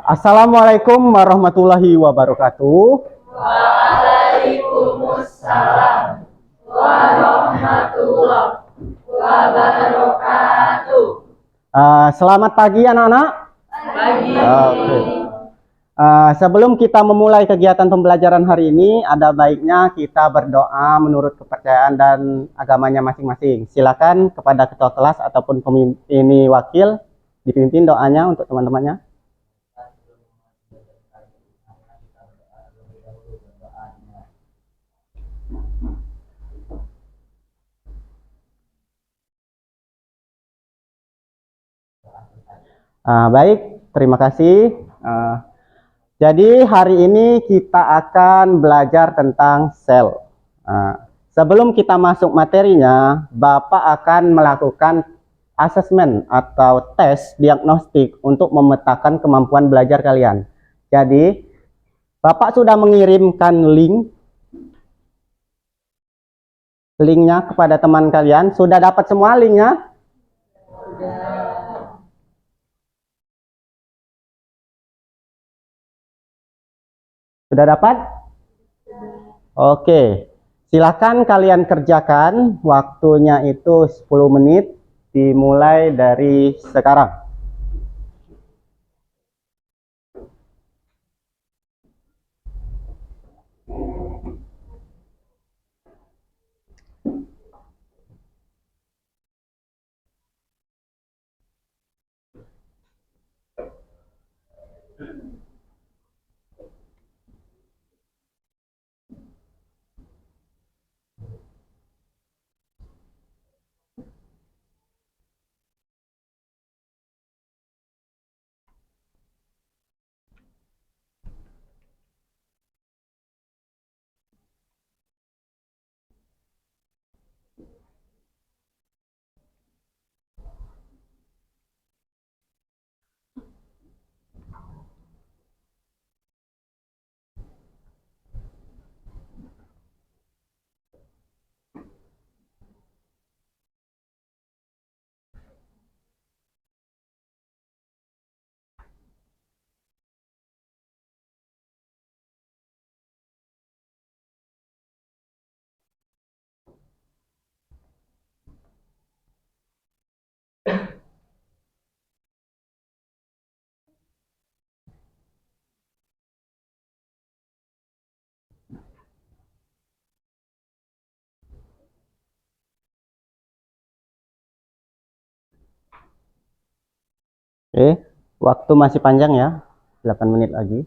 Assalamualaikum warahmatullahi wabarakatuh. Waalaikumsalam warahmatullahi wabarakatuh. Selamat pagi anak-anak. Pagi. Sebelum kita memulai kegiatan pembelajaran hari ini, ada baiknya kita berdoa menurut kepercayaan dan agamanya masing-masing. Silakan kepada ketua kelas ataupun pemimpin wakil dipimpin doanya untuk teman-temannya. Baik, terima kasih. Jadi hari ini kita akan belajar tentang sel. Sebelum kita masuk materinya, Bapak akan melakukan asesmen atau tes diagnostik untuk memetakan kemampuan belajar kalian. Jadi, Bapak sudah mengirimkan linknya kepada teman kalian. Sudah dapat semua linknya? Sudah dapat? Oke. Silakan kalian kerjakan. Waktunya itu 10 menit dimulai dari sekarang. Oke, waktu masih panjang ya, 8 menit lagi.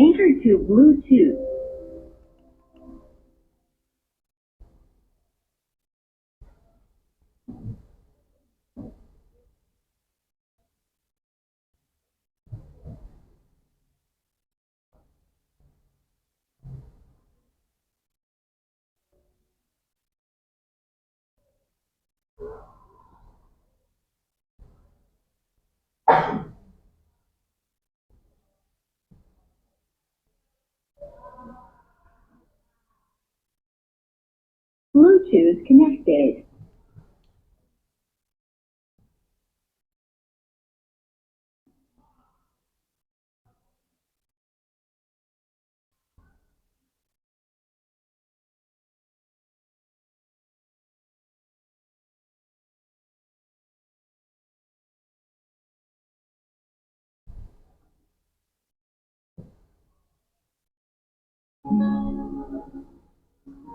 Enter to Bluetooth. Bluetooth connected.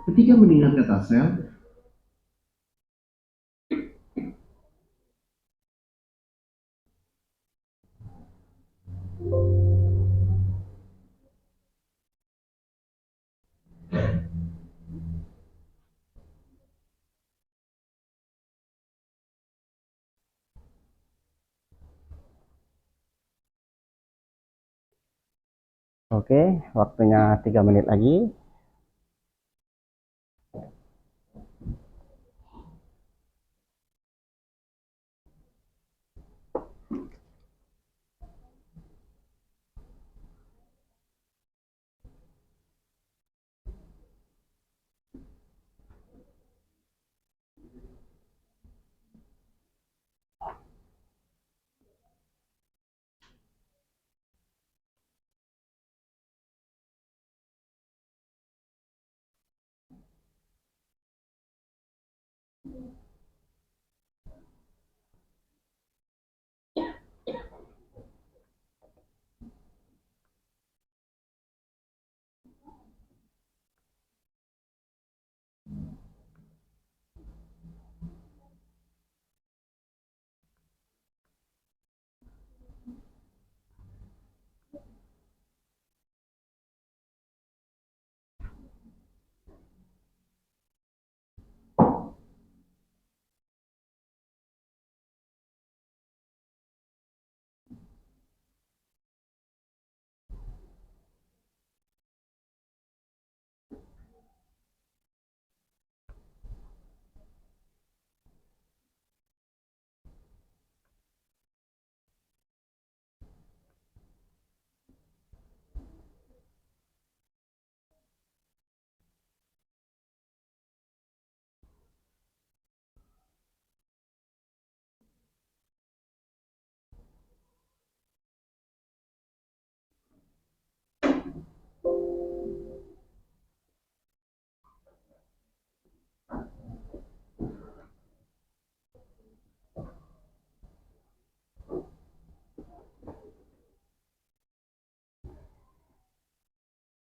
Ketika mendengar kata sel, Oke, waktunya 3 menit lagi.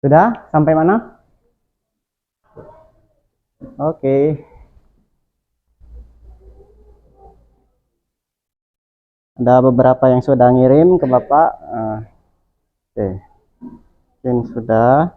Sudah sampai mana? Oke. Ada beberapa yang sudah ngirim ke Bapak. Oke. Mungkin sudah.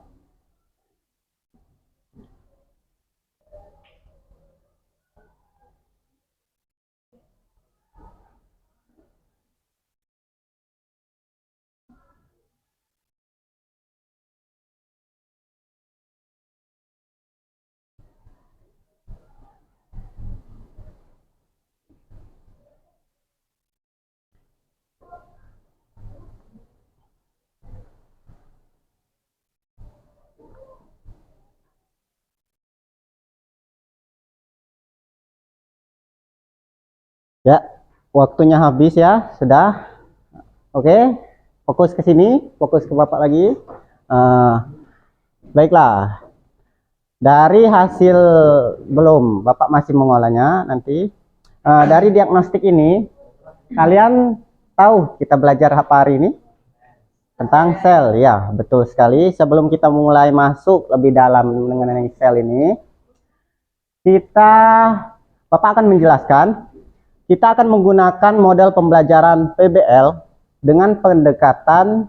Ya, waktunya habis ya, sudah. Oke, fokus ke sini, fokus ke Bapak lagi. Baiklah, dari hasil belum, Bapak masih mengolahnya nanti. Dari diagnostik ini, kalian tahu kita belajar apa hari ini? Tentang sel, ya betul sekali. Sebelum kita mulai masuk lebih dalam mengenai sel ini, Bapak akan menjelaskan. Kita akan menggunakan model pembelajaran PBL dengan pendekatan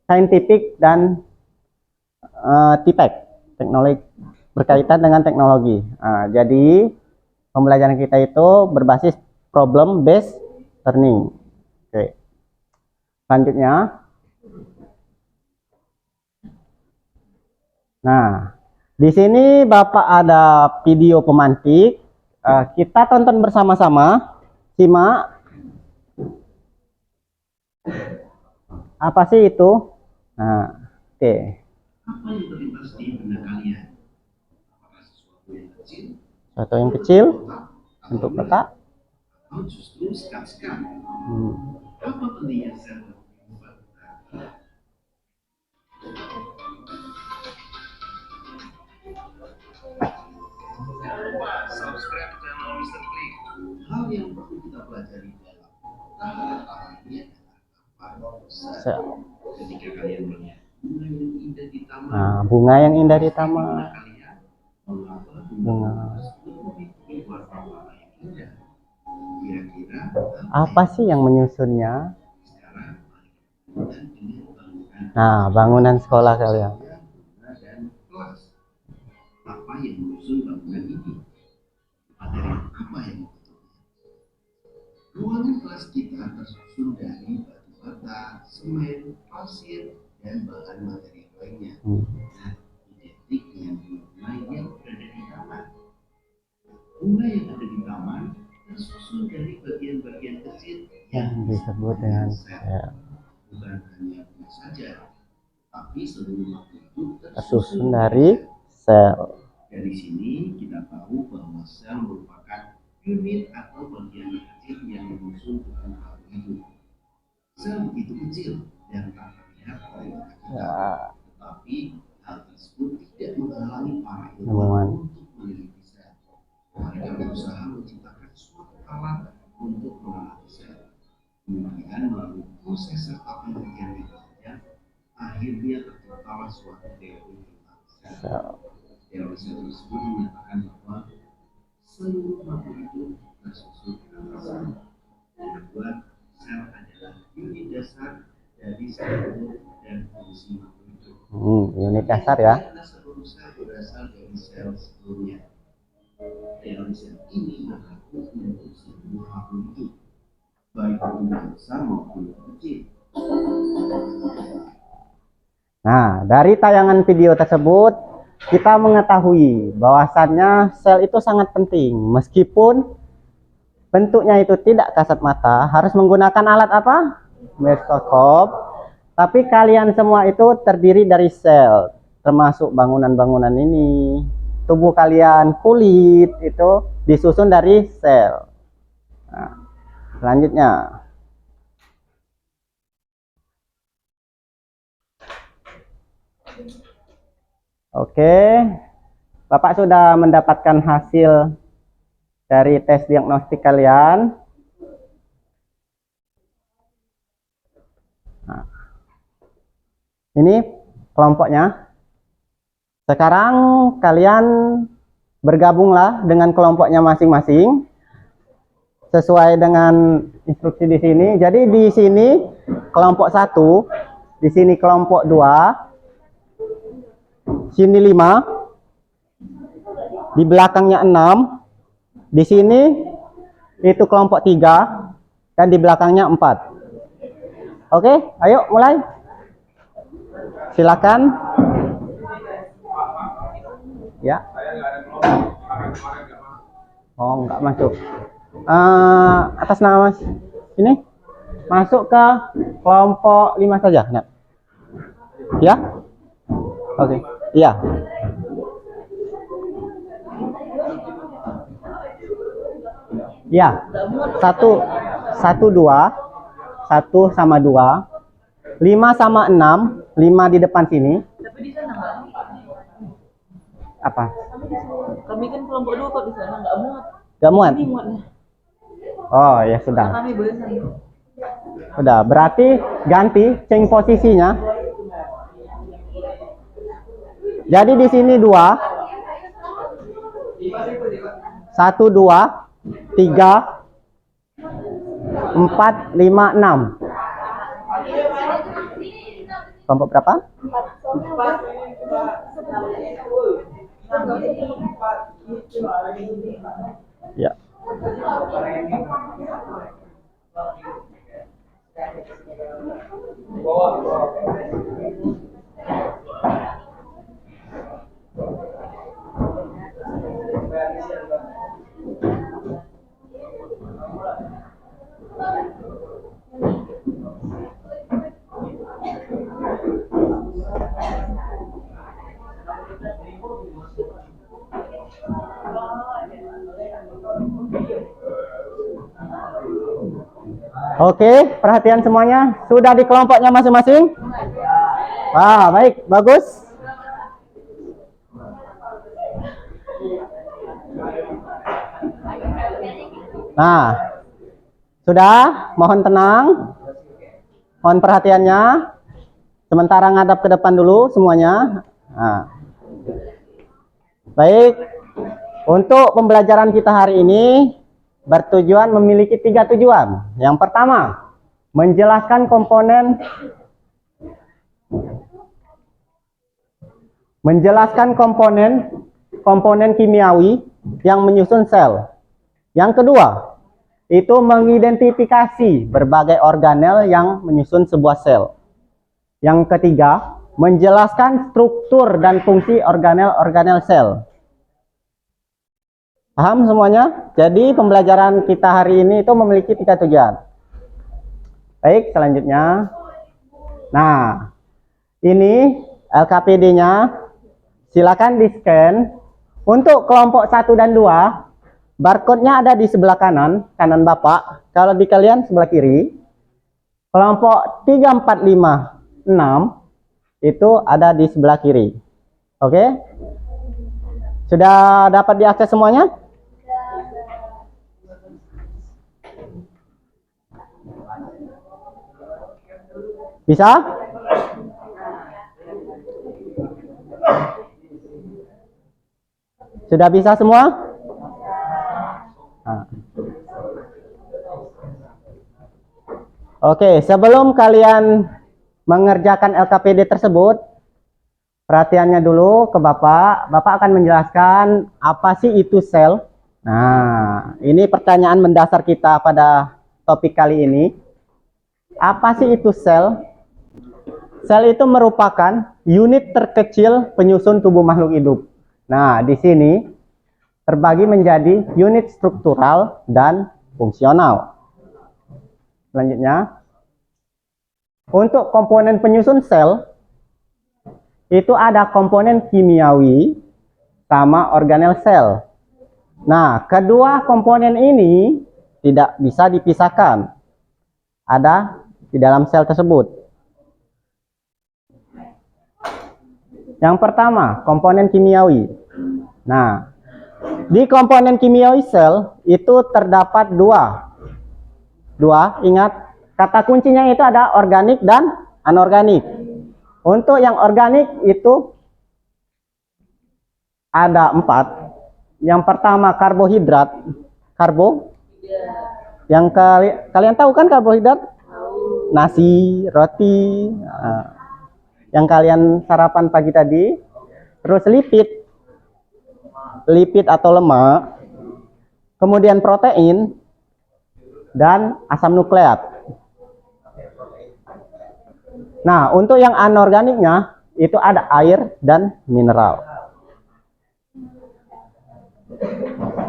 saintifik dan TPEC, teknologi berkaitan dengan teknologi. Jadi pembelajaran kita itu berbasis problem based learning. Oke. Selanjutnya, nah di sini Bapak ada video pemantik. Kita tonton bersama-sama. Simak. Apa sih itu? Nah, oke. Apa yang terlintas di benak kalian? Apakah sesuatu yang kecil, Sesuatu yang kecil kotak, untuk atau kotak. atau justru sekat-sekat? Apa pentingnya sel dalam kehidupan kita? Jangan lupa subscribe channel Mr. Click. Hal yang perlu kita pelajari dalam tahap pertama ini adalah apa sel. Ketika kalian melihat bunga yang indah di taman, Nah, bunga yang indah di taman. kalian mengapa Bunga. memiliki warna-warna yang indah? Kira-kira Apa sih yang menyusunnya? sekarang mari kita Nah, bangunan sekolah kalian. Guna dan kelas. Apa yang menyusun bangunan ini? Materi apa yang dibutuhkan? Ruangan kelas kita tersusun dari batu bata, semen, pasir, dan bahan materi lainnya. Nah, identik dengan bunga yang berada di taman. Bunga yang ada di taman tersusun dari bagian-bagian kecil Yang disebut dengan sel. bukan hanya bunga saja, tapi seluruh makhluk itu Tersusun dari sel. Dari sini kita tahu bahwa sel merupakan unit atau bagian kecil yang menyusun tubuh makhluk hidup. Sel begitu kecil dan tak terlihat oleh mata kita, Ya, tetapi hal tersebut tidak menghalangi para Ilmuwan. ilmuwan untuk meneliti sel. Mereka berusaha menciptakan suatu alat untuk mengamati sel. Kemudian melalui proses serta penelitian yang panjang, akhirnya terciptalah suatu teori tentang sel. sel. Teori sel tersebut menyatakan bahwa seluruh makhluk hidup tersusun dalam sel. Membuat sel adalah unit dasar dari struktur dan fungsi makhluk hidup. Unit dasar ya. Karena seluruh sel berasal dari sel sebelumnya. Teori sel ini mengaku untuk seluruh makhluk hidup, baik bentuk besar maupun kecil. Nah, dari tayangan video tersebut kita mengetahui bahwasannya sel itu sangat penting. Meskipun bentuknya itu tidak kasat mata, harus menggunakan alat apa? Mikroskop. Tapi kalian semua itu terdiri dari sel, termasuk bangunan-bangunan ini. Tubuh kalian, kulit itu disusun dari sel. Nah, selanjutnya. Oke, Bapak sudah mendapatkan hasil dari tes diagnostik kalian. Nah, ini kelompoknya. Sekarang kalian bergabunglah dengan kelompoknya masing-masing sesuai dengan instruksi di sini. Jadi di sini kelompok 1, di sini kelompok 2. Sini 5, di belakangnya 6, di sini itu kelompok 3, dan di belakangnya 4. Oke, ayo mulai. Silakan. Ya. Oh, enggak masuk. Atas nama Mas. Ini masuk ke kelompok 5 saja, Nat. Ya. Oke. Iya. Ya. 1, 2, 1 sama 2, 5 sama 6, 5 di depan sini. Tapi di sana nggak. Apa? Kami kan kelompok 2 kok di sana nggak muat. Gak muat? Ini muatnya. Oh ya Karena sudah. kami boleh sana. Sudah. Berarti ganti change posisinya. Jadi di sini 2, 1, 2, 3, 4, 5, 6. Kelompok berapa? Ya. Oke, perhatian semuanya. Sudah di kelompoknya masing-masing? Ah, baik, bagus. Nah, sudah, mohon tenang. Mohon perhatiannya. Sementara ngadap ke depan dulu semuanya. Nah. Baik, untuk pembelajaran kita hari ini bertujuan memiliki 3 tujuan. Yang pertama, menjelaskan komponen menjelaskan komponen kimiawi yang menyusun sel. Yang kedua, itu mengidentifikasi berbagai organel yang menyusun sebuah sel. Yang ketiga, menjelaskan struktur dan fungsi organel-organel sel. Paham semuanya? Jadi pembelajaran kita hari ini itu memiliki 3 tujuan. Baik, selanjutnya. Nah, ini LKPD-nya. Silakan di-scan. Untuk kelompok 1 dan 2, barcode-nya ada di sebelah kanan Bapak. Kalau di kalian sebelah kiri. Kelompok 3, 4, 5, 6 itu ada di sebelah kiri. Oke? Sudah dapat diakses semuanya? Bisa? Sudah bisa semua? Nah. Oke, sebelum kalian mengerjakan LKPD tersebut, perhatiannya dulu ke Bapak. Bapak akan menjelaskan apa sih itu sel. Nah, ini pertanyaan mendasar kita pada topik kali ini. Apa sih itu sel? Sel itu merupakan unit terkecil penyusun tubuh makhluk hidup. Nah, di sini terbagi menjadi unit struktural dan fungsional. Selanjutnya, untuk komponen penyusun sel, itu ada komponen kimiawi sama organel sel. Nah, kedua komponen ini tidak bisa dipisahkan. Ada di dalam sel tersebut. Yang pertama, komponen kimiawi. Nah, di komponen kimiawi sel itu terdapat dua, ingat, kata kuncinya itu ada organik dan anorganik. Untuk yang organik itu ada 4. Yang pertama karbohidrat. Yang kalian tahu kan karbohidrat? Nasi, roti. Nah, yang kalian sarapan pagi tadi. Terus lipid atau lemak, kemudian protein, dan asam nukleat. Nah, untuk yang anorganiknya itu ada air dan mineral.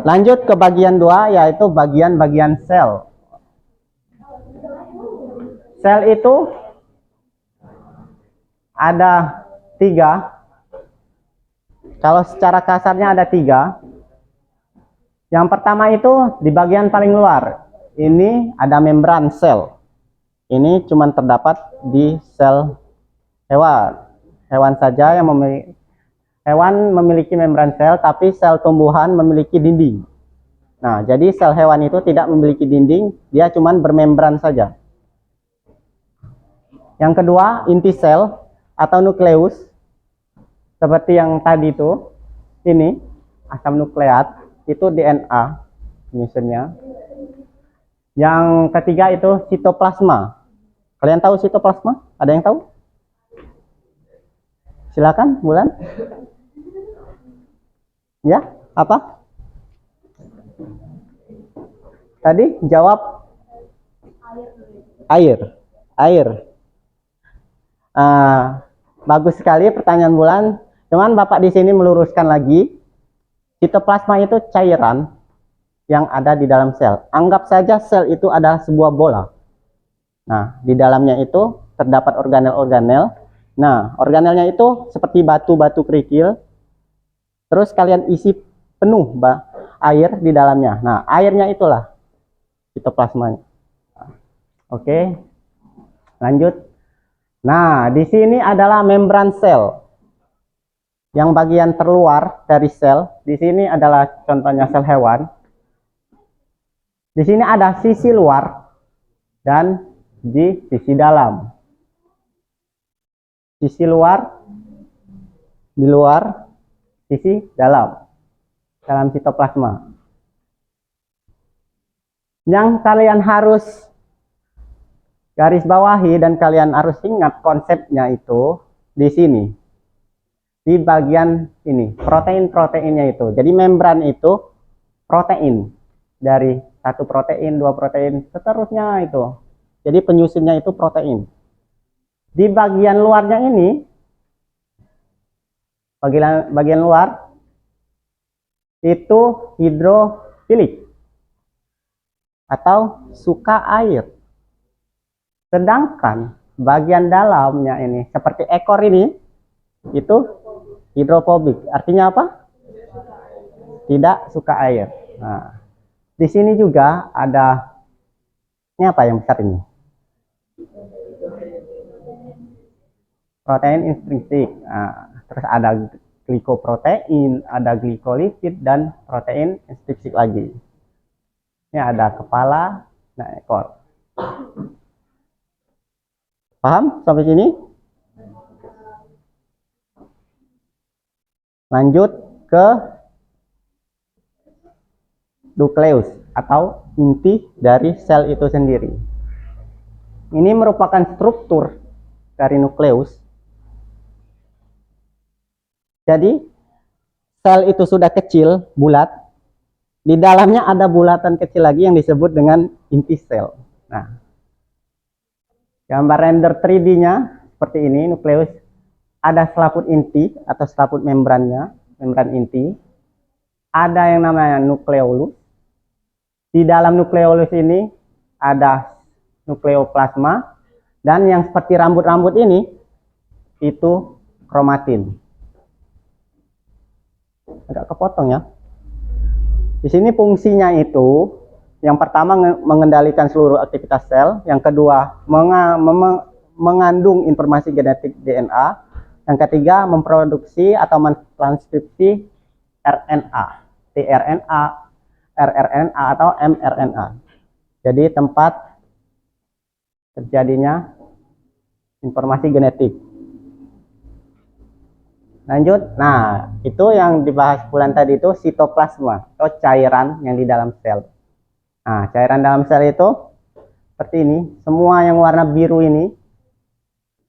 Lanjut ke bagian 2, yaitu bagian-bagian sel. Sel itu ada 3. Kalau secara kasarnya ada 3. Yang pertama itu di bagian paling luar. Ini ada membran sel. Ini cuma terdapat di sel hewan. Hewan saja yang memiliki membran sel, tapi sel tumbuhan memiliki dinding. Nah, jadi sel hewan itu tidak memiliki dinding, dia cuma bermembran saja. Yang kedua, inti sel atau nukleus, seperti yang tadi itu, ini asam nukleat, itu DNA penyusunnya. Yang ketiga itu sitoplasma. Kalian tahu sitoplasma? Ada yang tahu? Silakan, Bulan. Ya, apa? Tadi jawab air. Bagus sekali pertanyaan Bulan. Cuman Bapak di sini meluruskan lagi, sitoplasma itu cairan yang ada di dalam sel. Anggap saja sel itu adalah sebuah bola. Nah, di dalamnya itu terdapat organel-organel. Nah, organelnya itu seperti batu-batu kerikil. Terus kalian isi penuh air di dalamnya. Nah, airnya itulah sitoplasmanya. Oke, lanjut. Nah, di sini adalah membran sel. Yang bagian terluar dari sel, di sini adalah contohnya sel hewan. Di sini ada sisi luar dan di sisi dalam. Sisi luar, di luar, sisi dalam sitoplasma. Yang kalian harus garis bawahi dan kalian harus ingat konsepnya itu di sini. di bagian ini, protein-proteinnya itu. Jadi membran itu protein, dari satu protein, dua protein, seterusnya itu. Jadi penyusunnya itu protein. Di bagian luarnya ini, bagian luar itu hidrofilik atau suka air. Sedangkan bagian dalamnya ini seperti ekor ini itu hidrofobik. Artinya apa? Tidak suka air. Nah, di sini juga ada, ini apa yang besar ini? Protein intrinsik. Nah, terus ada glikoprotein, ada glikolipid, dan protein intrinsik lagi. Ini ada kepala, nah ekor. Paham sampai sini? Lanjut ke nukleus atau inti dari sel itu sendiri. Ini merupakan struktur dari nukleus. Jadi sel itu sudah kecil, bulat. Di dalamnya ada bulatan kecil lagi yang disebut dengan inti sel. Nah, gambar render 3D-nya seperti ini, nukleus. Ada selaput inti atau selaput membrannya, membran inti. Ada yang namanya nukleolus. Di dalam nukleolus ini ada nukleoplasma, dan yang seperti rambut-rambut ini itu kromatin. Agak kepotong ya. Di sini fungsinya itu yang pertama mengendalikan seluruh aktivitas sel, yang kedua mengandung informasi genetik DNA, yang ketiga memproduksi atau mentranskripsi RNA, tRNA, rRNA atau mRNA. Jadi tempat terjadinya informasi genetik. Lanjut, nah itu yang dibahas bulan tadi itu sitoplasma atau cairan yang di dalam sel. Nah, cairan dalam sel itu seperti ini, semua yang warna biru ini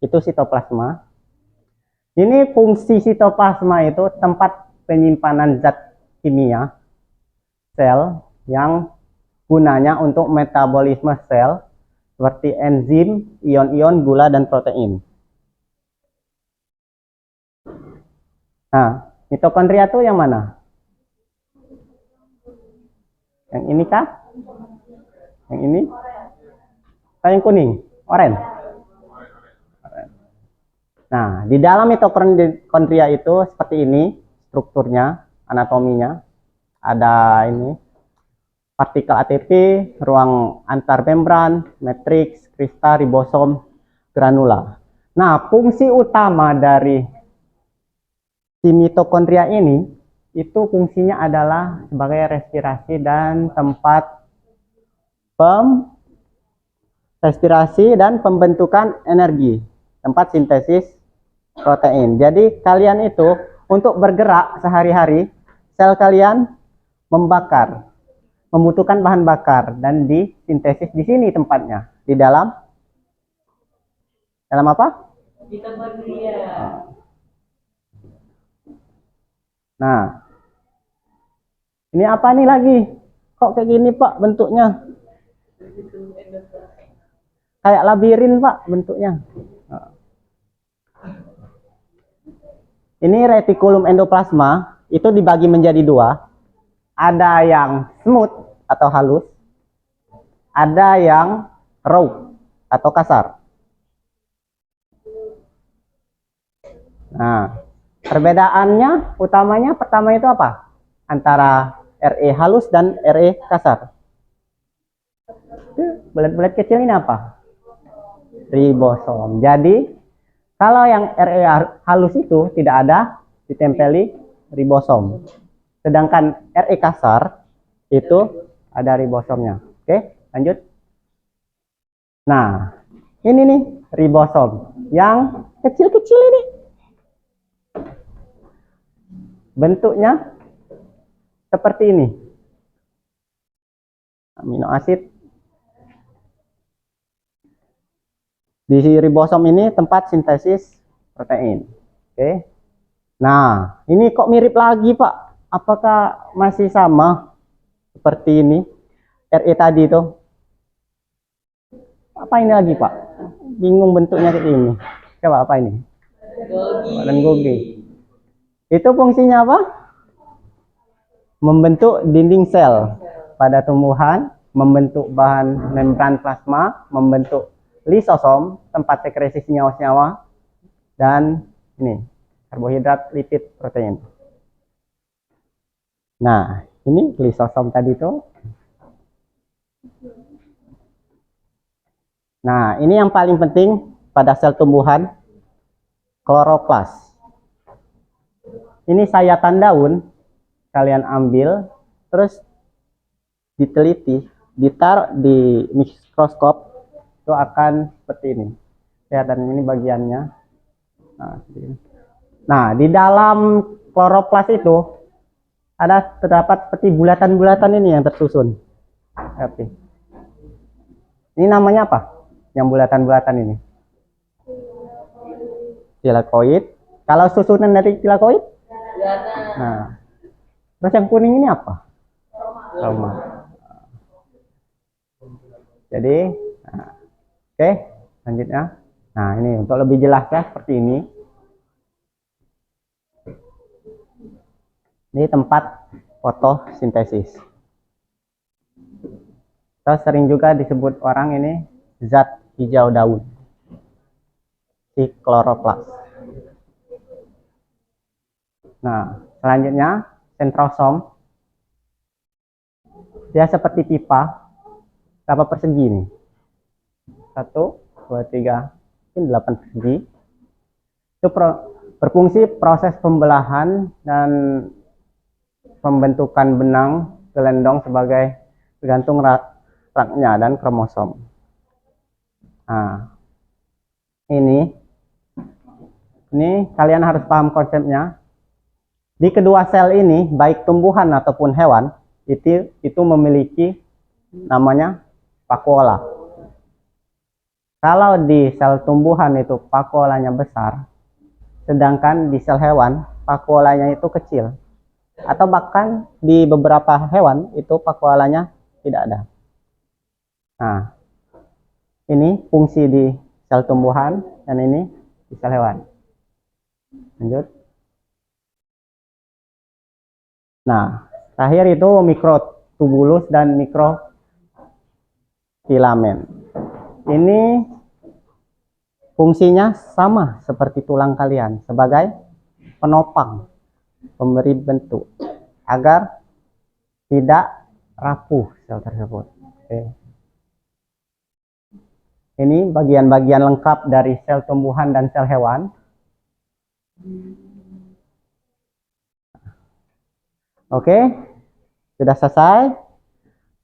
itu sitoplasma. Ini fungsi sitoplasma itu tempat penyimpanan zat kimia sel yang gunanya untuk metabolisme sel seperti enzim, ion-ion, gula, dan protein. Nah, mitokondria itu yang mana? Yang ini kah? Yang ini? Atau yang kuning? Oranye? Nah, di dalam mitokondria itu seperti ini strukturnya, anatominya. Ada ini partikel ATP, ruang antar membran, matriks, kristal, ribosom, granula. Nah, fungsi utama dari si mitokondria ini itu fungsinya adalah sebagai respirasi dan tempat respirasi dan pembentukan energi, tempat sintesis protein. Jadi kalian itu untuk bergerak sehari-hari, sel kalian membutuhkan bahan bakar, dan disintesis di sini tempatnya, di dalam apa? Mitokondria. Nah, ini apa nih lagi? Kok kayak gini Pak bentuknya? Kayak labirin Pak bentuknya. Ini retikulum endoplasma itu dibagi menjadi dua. Ada yang smooth atau halus, ada yang raw atau kasar. Nah, perbedaannya utamanya pertama itu apa? Antara RE halus dan RE kasar. Bulat-bulat kecil ini apa? Ribosom. Jadi kalau yang RE halus itu tidak ada ditempeli ribosom. Sedangkan RE kasar itu ada ribosomnya. Oke, lanjut. Nah, ini nih ribosom yang kecil-kecil ini. Bentuknya seperti ini. Amino asid. Di ribosom ini tempat sintesis protein. Oke. Nah, ini kok mirip lagi, Pak? Apakah masih sama seperti ini? RE tadi itu. Apa ini lagi, Pak? Bingung bentuknya kayak ini. Coba apa ini? Dan Golgi. Itu fungsinya apa? Membentuk dinding sel pada tumbuhan, membentuk bahan membran plasma, membentuk lisosom, tempat sekresi senyawa-senyawa, dan ini karbohidrat, lipid, protein. Nah, ini lisosom tadi tuh. Nah, ini yang paling penting pada sel tumbuhan, kloroplas. Ini sayatan daun, kalian ambil, terus diteliti, ditaruh di mikroskop, itu akan seperti ini. Kelihatan ini bagiannya. Nah, di dalam kloroplas itu terdapat seperti bulatan-bulatan ini yang tersusun. Oke. Ini namanya apa? Yang bulatan-bulatan ini? Tilakoid. Kalau susunan dari tilakoid? Nah, terus yang kuning ini apa? Roma. Jadi, nah, oke, selanjutnya. Nah, ini untuk lebih jelas ya seperti ini. Ini tempat fotosintesis. Atau sering juga disebut orang ini zat hijau daun, si kloroplas. Nah, selanjutnya sentrosom. Dia seperti pipa, berapa persegi nih? 1, 2, 3, 8 persegi. Itu berfungsi proses pembelahan dan pembentukan benang gelendong sebagai tergantung raknya dan kromosom. Nah, ini kalian harus paham konsepnya. Di kedua sel ini, baik tumbuhan ataupun hewan, itu memiliki namanya vakuola. Kalau di sel tumbuhan itu vakuolanya besar, sedangkan di sel hewan vakuolanya itu kecil. Atau bahkan di beberapa hewan itu vakuolanya tidak ada. Nah, ini fungsi di sel tumbuhan dan ini di sel hewan. Lanjut. Nah, terakhir itu mikrotubulus dan mikrofilamen. Ini fungsinya sama seperti tulang kalian sebagai penopang, pemberi bentuk agar tidak rapuh sel tersebut. Oke. Ini bagian-bagian lengkap dari sel tumbuhan dan sel hewan. Oke, sudah selesai.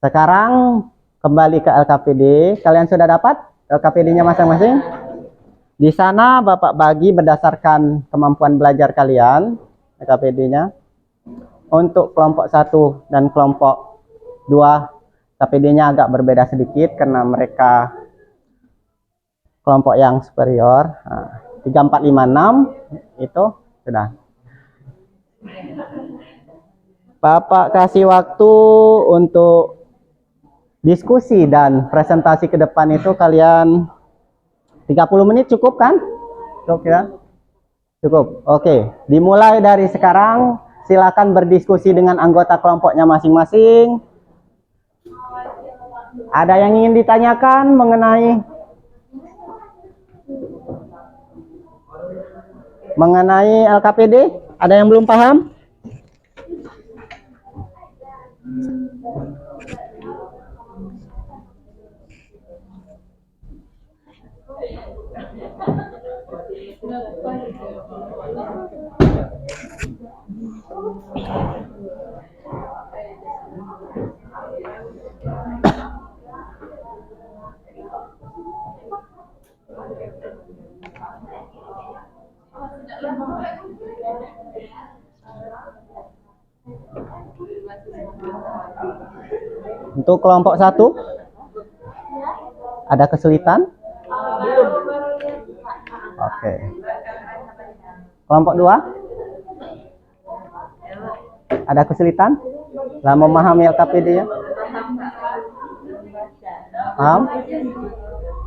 Sekarang kembali ke LKPD. Kalian sudah dapat LKPD-nya masing-masing? Di sana Bapak bagi berdasarkan kemampuan belajar kalian, LKPD-nya. Untuk kelompok 1 dan kelompok 2, LKPD-nya agak berbeda sedikit karena mereka kelompok yang superior. Nah, 3, 4, 5, 6 itu sudah. Bapak kasih waktu untuk diskusi dan presentasi ke depan itu kalian 30 menit cukup kan? Cukup ya? Cukup. Oke, dimulai dari sekarang. Silakan berdiskusi dengan anggota kelompoknya masing-masing. Ada yang ingin ditanyakan mengenai LKPD? Ada yang belum paham? Untuk kelompok 1 ada kesulitan? Oke. Kelompok 2? Ada kesulitan dalam memahami LKPD-nya? Paham?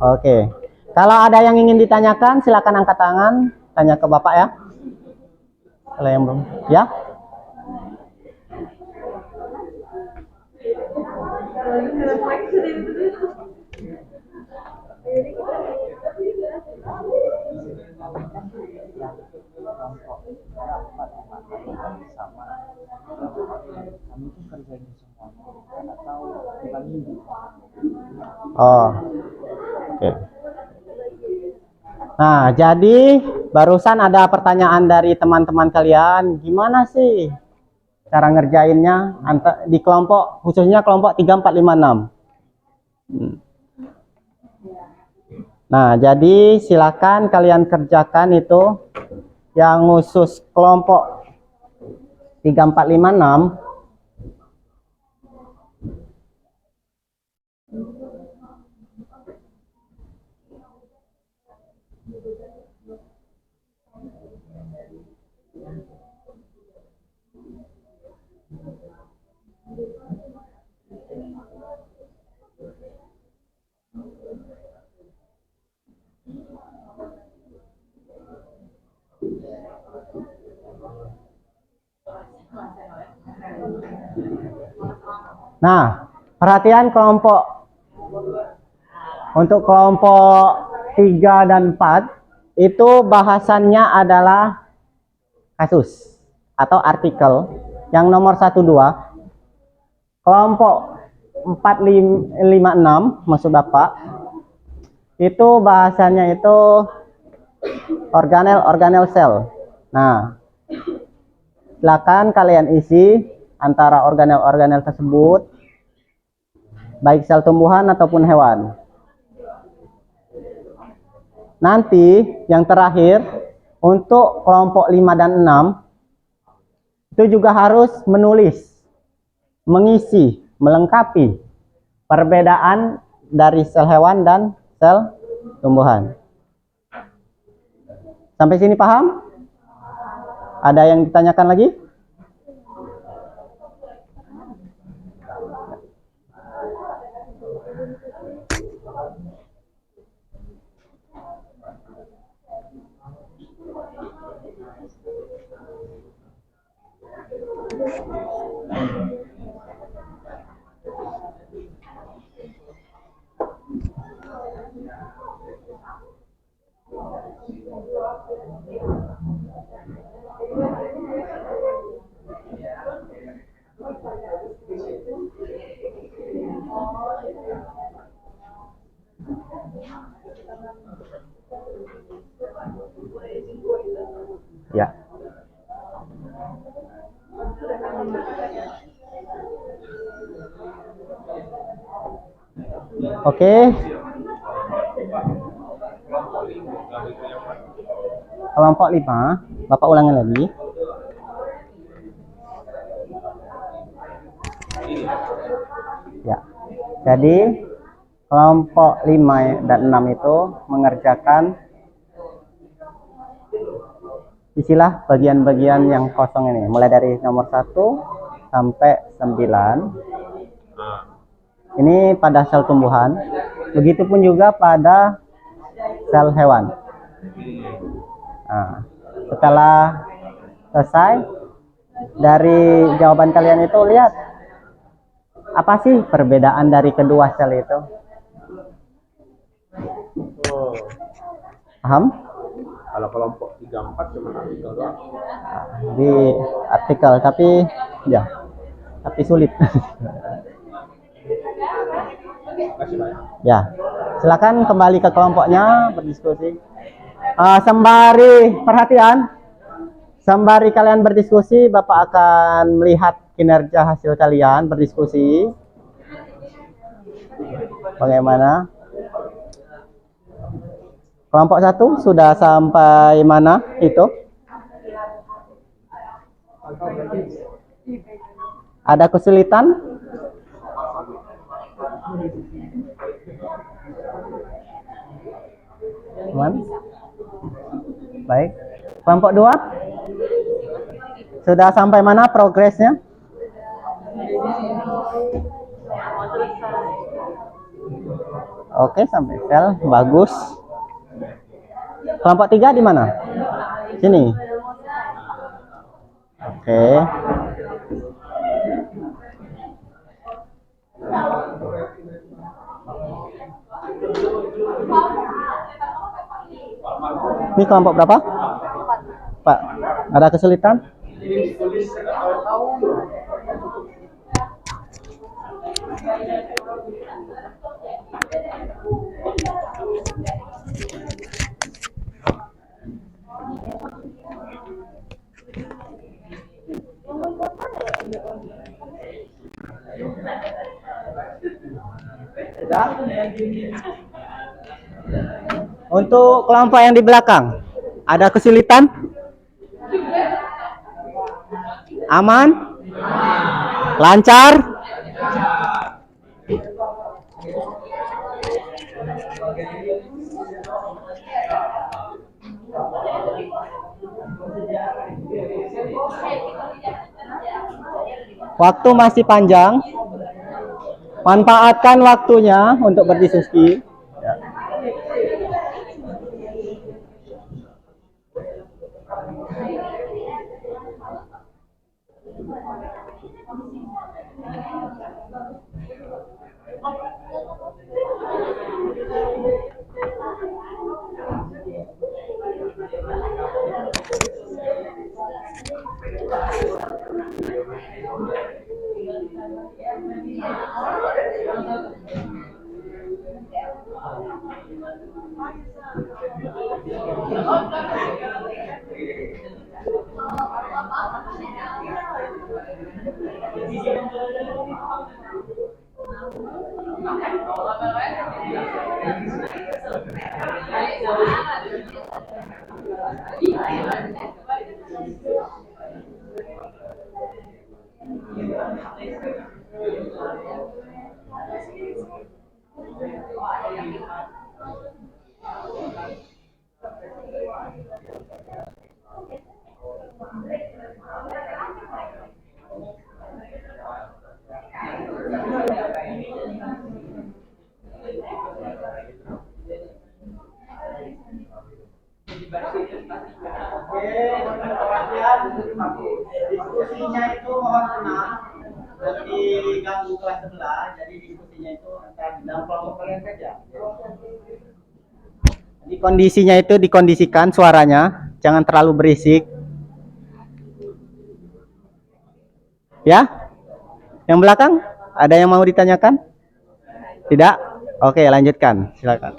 Oke. Kalau ada yang ingin ditanyakan, silakan angkat tangan, tanya ke Bapak ya. Kalau yang belum, ya. Oh, oke. Nah, jadi barusan ada pertanyaan dari teman-teman kalian, gimana sih cara ngerjainnya di kelompok, khususnya kelompok 3, 4, 5, 6. Nah, jadi silakan kalian kerjakan itu yang khusus kelompok 3, 4, 5, 6. Nah, perhatian kelompok. Untuk kelompok 3 dan 4, itu bahasannya adalah kasus atau artikel. Yang nomor 1, 2. Kelompok 4, 5, 6, maksud Bapak, itu bahasannya itu organel sel. Nah, silakan kalian isi antara organel-organel tersebut, baik sel tumbuhan ataupun hewan. Nanti yang terakhir, untuk kelompok 5 dan 6, itu juga harus menulis, mengisi, melengkapi perbedaan dari sel hewan dan sel tumbuhan. Sampai sini paham? Ada yang ditanyakan lagi? Ya. Oke. Kelompok 5, Bapak ulangi lagi. Ya. Jadi kelompok 5 dan 6 itu mengerjakan isilah bagian-bagian yang kosong ini, mulai dari nomor 1 sampai 9. Ini pada sel tumbuhan, begitupun juga pada sel hewan. Nah, setelah selesai, dari jawaban kalian itu lihat apa sih perbedaan dari kedua sel itu. Paham? Kalau kelompok 3, 4 cuma artikel doang. Di artikel, tapi ya, tapi sulit. Ya, silakan kembali ke kelompoknya berdiskusi. Sembari perhatian, sembari kalian berdiskusi, Bapak akan melihat kinerja hasil kalian berdiskusi. Bagaimana? Kelompok 1 sudah sampai mana itu? Ada kesulitan? Teman? Baik. Kelompok 2 sudah sampai mana progresnya? Oke, sampai sel. Bagus. Kelompok 3 di mana? Sini. Oke. Ini kelompok berapa? Pak, ada kesulitan? Untuk kelompok yang di belakang, ada kesulitan? Aman? Lancar? Waktu masih panjang. Manfaatkan waktunya untuk berdiskusi. Diskusinya itu mohon tenang, nanti ganggu kelas sebelah, jadi diskusinya itu antara dalam kelompok kalian saja. Jadi kondisinya itu dikondisikan suaranya, jangan terlalu berisik. Ya? Yang belakang, ada yang mau ditanyakan? Tidak? Oke, lanjutkan. Silakan.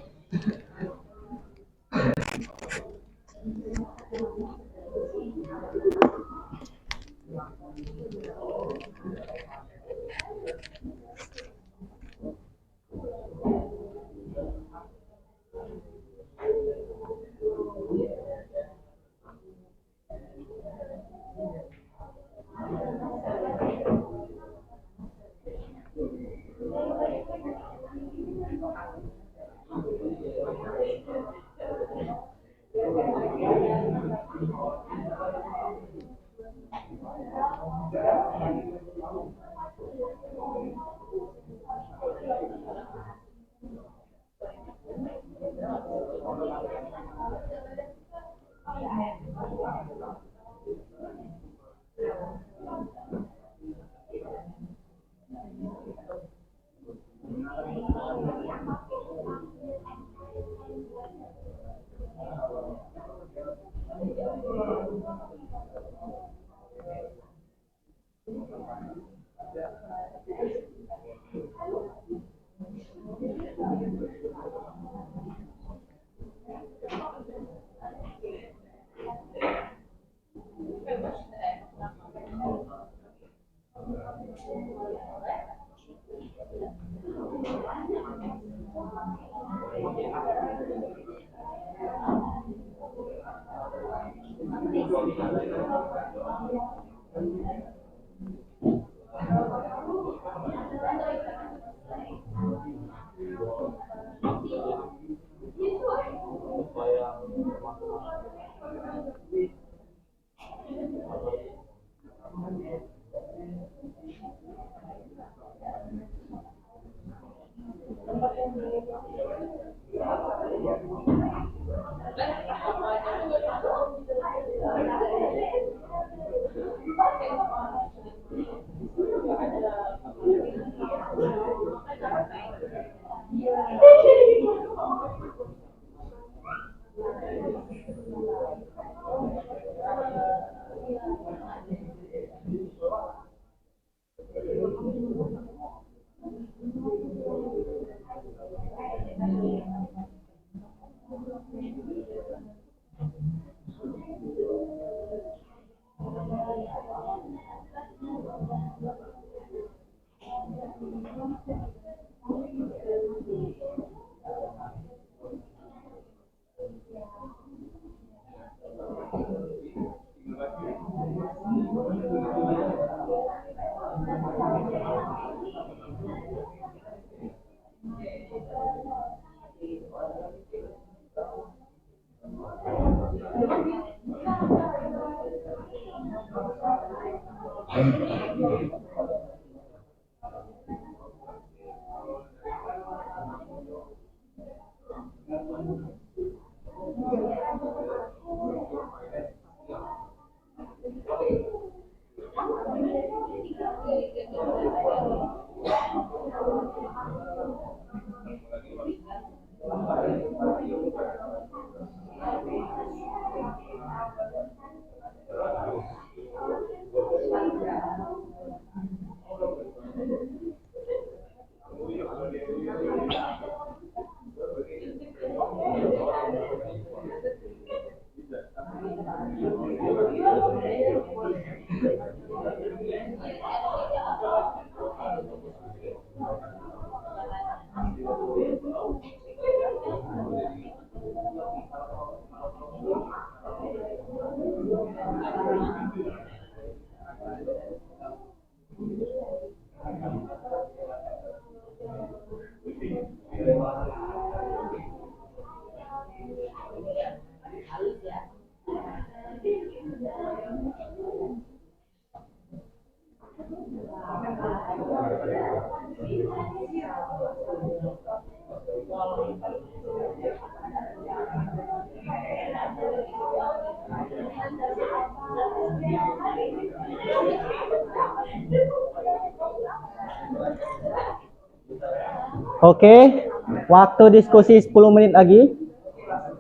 Oke, waktu diskusi 10 menit lagi.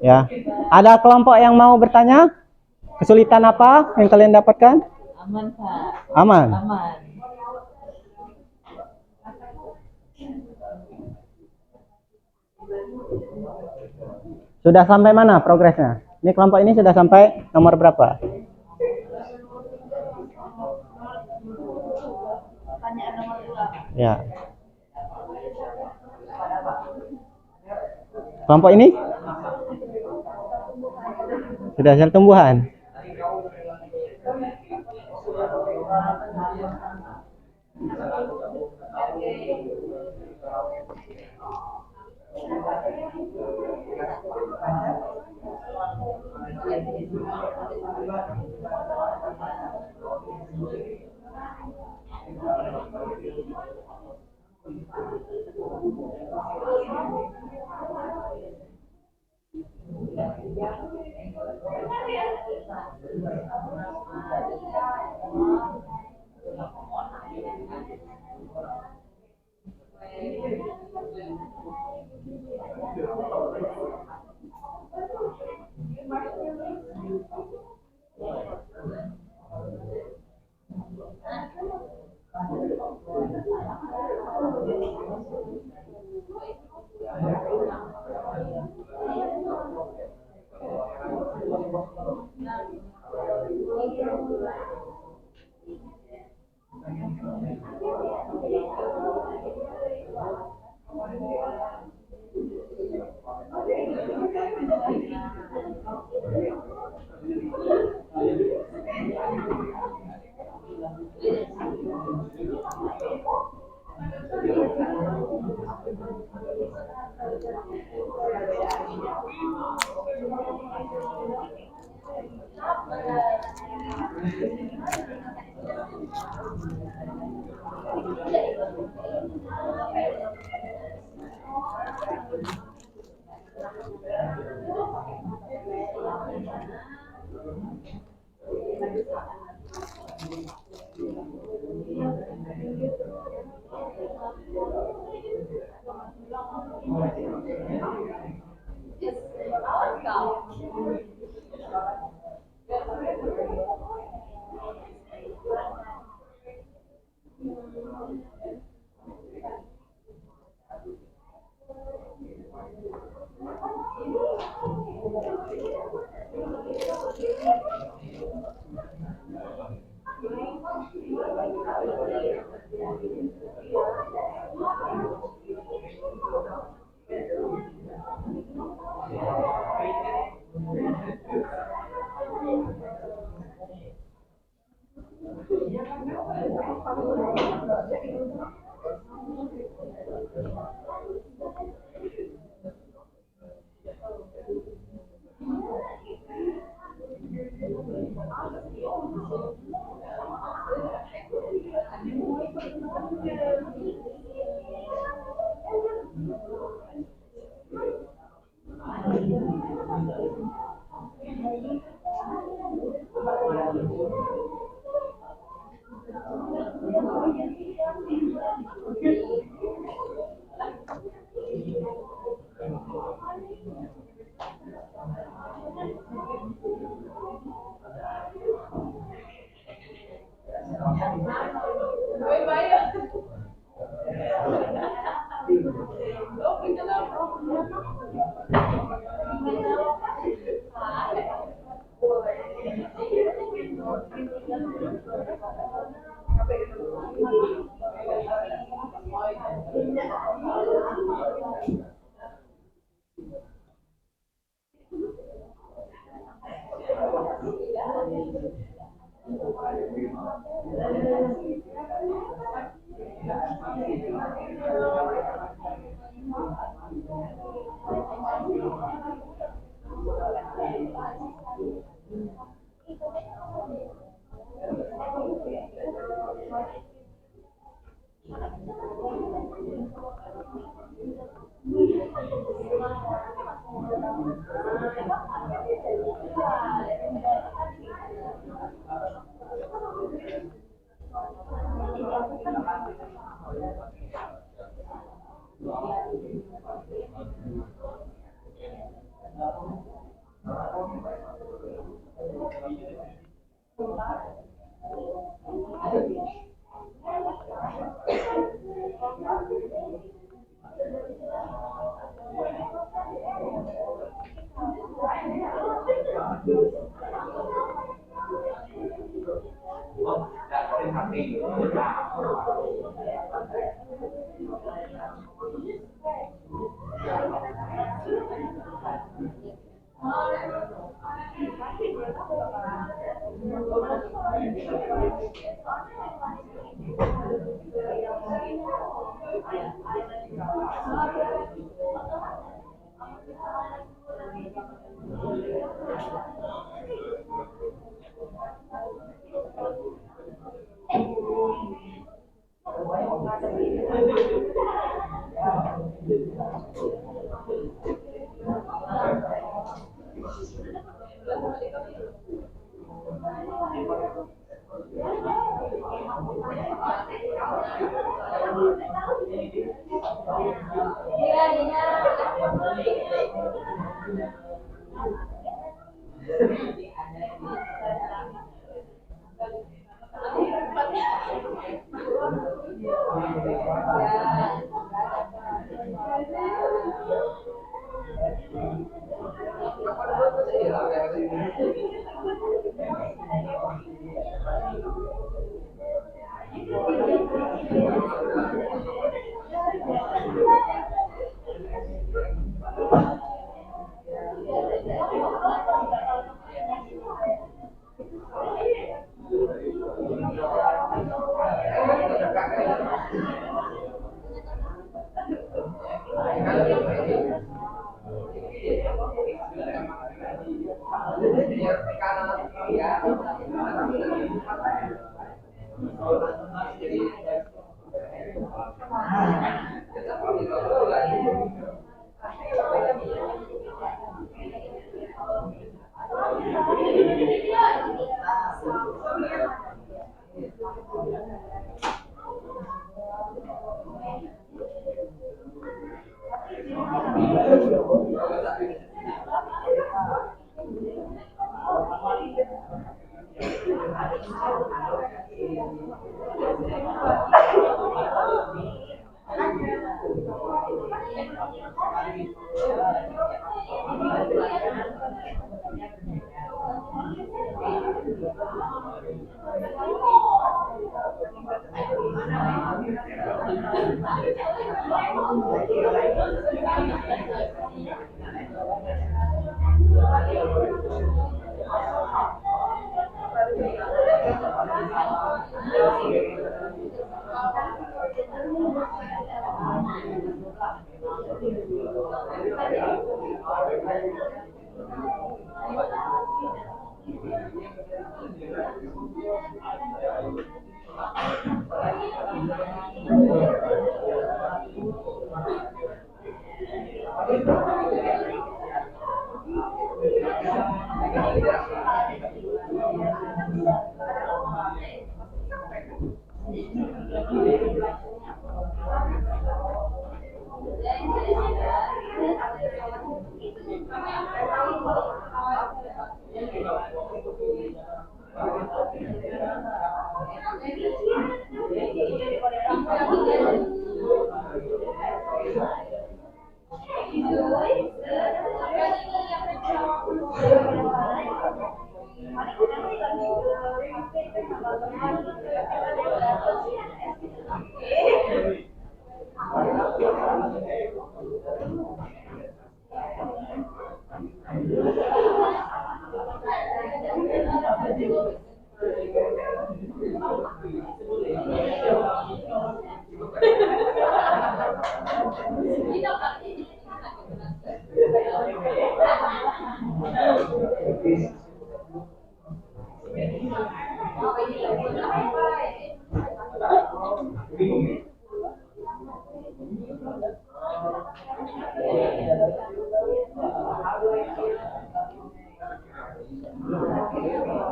Ya. Ada kelompok yang mau bertanya? Kesulitan apa yang kalian dapatkan? Aman, Pak. Aman. Aman. Sudah sampai mana progresnya? Ini kelompok ini sudah sampai nomor berapa? Pertanyaan nomor 2. Ya. Kelompok ini sudah sel tumbuhan.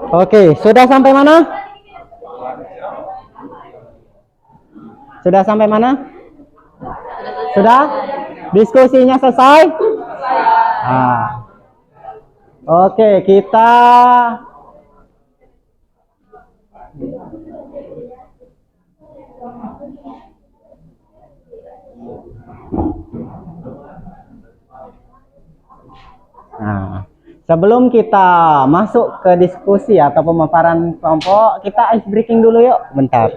Oke, sudah sampai mana? Sudah sampai mana? Sudah? Diskusinya selesai? Ah. Oke, kita sebelum kita masuk ke diskusi atau pemaparan kelompok, kita ice breaking dulu yuk, bentar.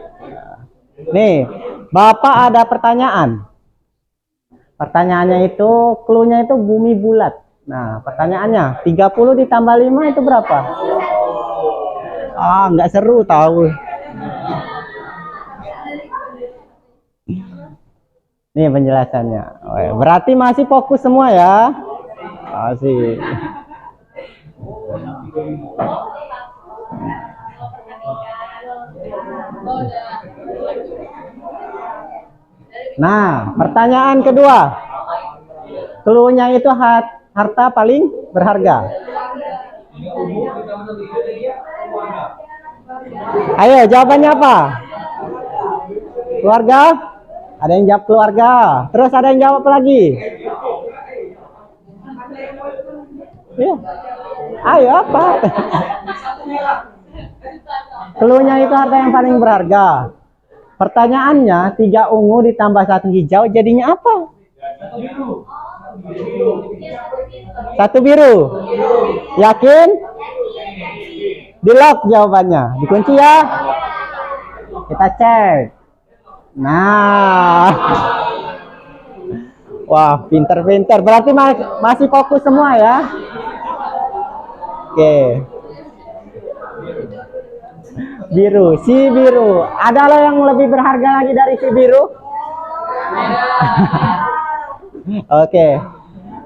Nih, Bapak ada pertanyaan. Pertanyaannya itu, clue-nya itu bumi bulat. Nah, pertanyaannya, 30 ditambah 5 itu berapa? Ah, nggak seru tahu. Nih penjelasannya. Berarti masih fokus semua ya? Masih. Nah, pertanyaan kedua. Clue-nya itu harta paling berharga. Ayo, jawabannya apa? Keluarga? Ada yang jawab keluarga. Terus ada yang jawab lagi. Ya. Ayo apa? Clue-nya itu harta yang paling berharga. Pertanyaannya, 3 ungu ditambah 1 hijau jadinya apa? 1 biru. Yakin? Di lock jawabannya. Dikunci ya. Kita cek. Nah. Wah, pinter-pinter. Berarti masih fokus semua ya. Oke. Biru, si biru. Adalah yang lebih berharga lagi dari si biru? Oke.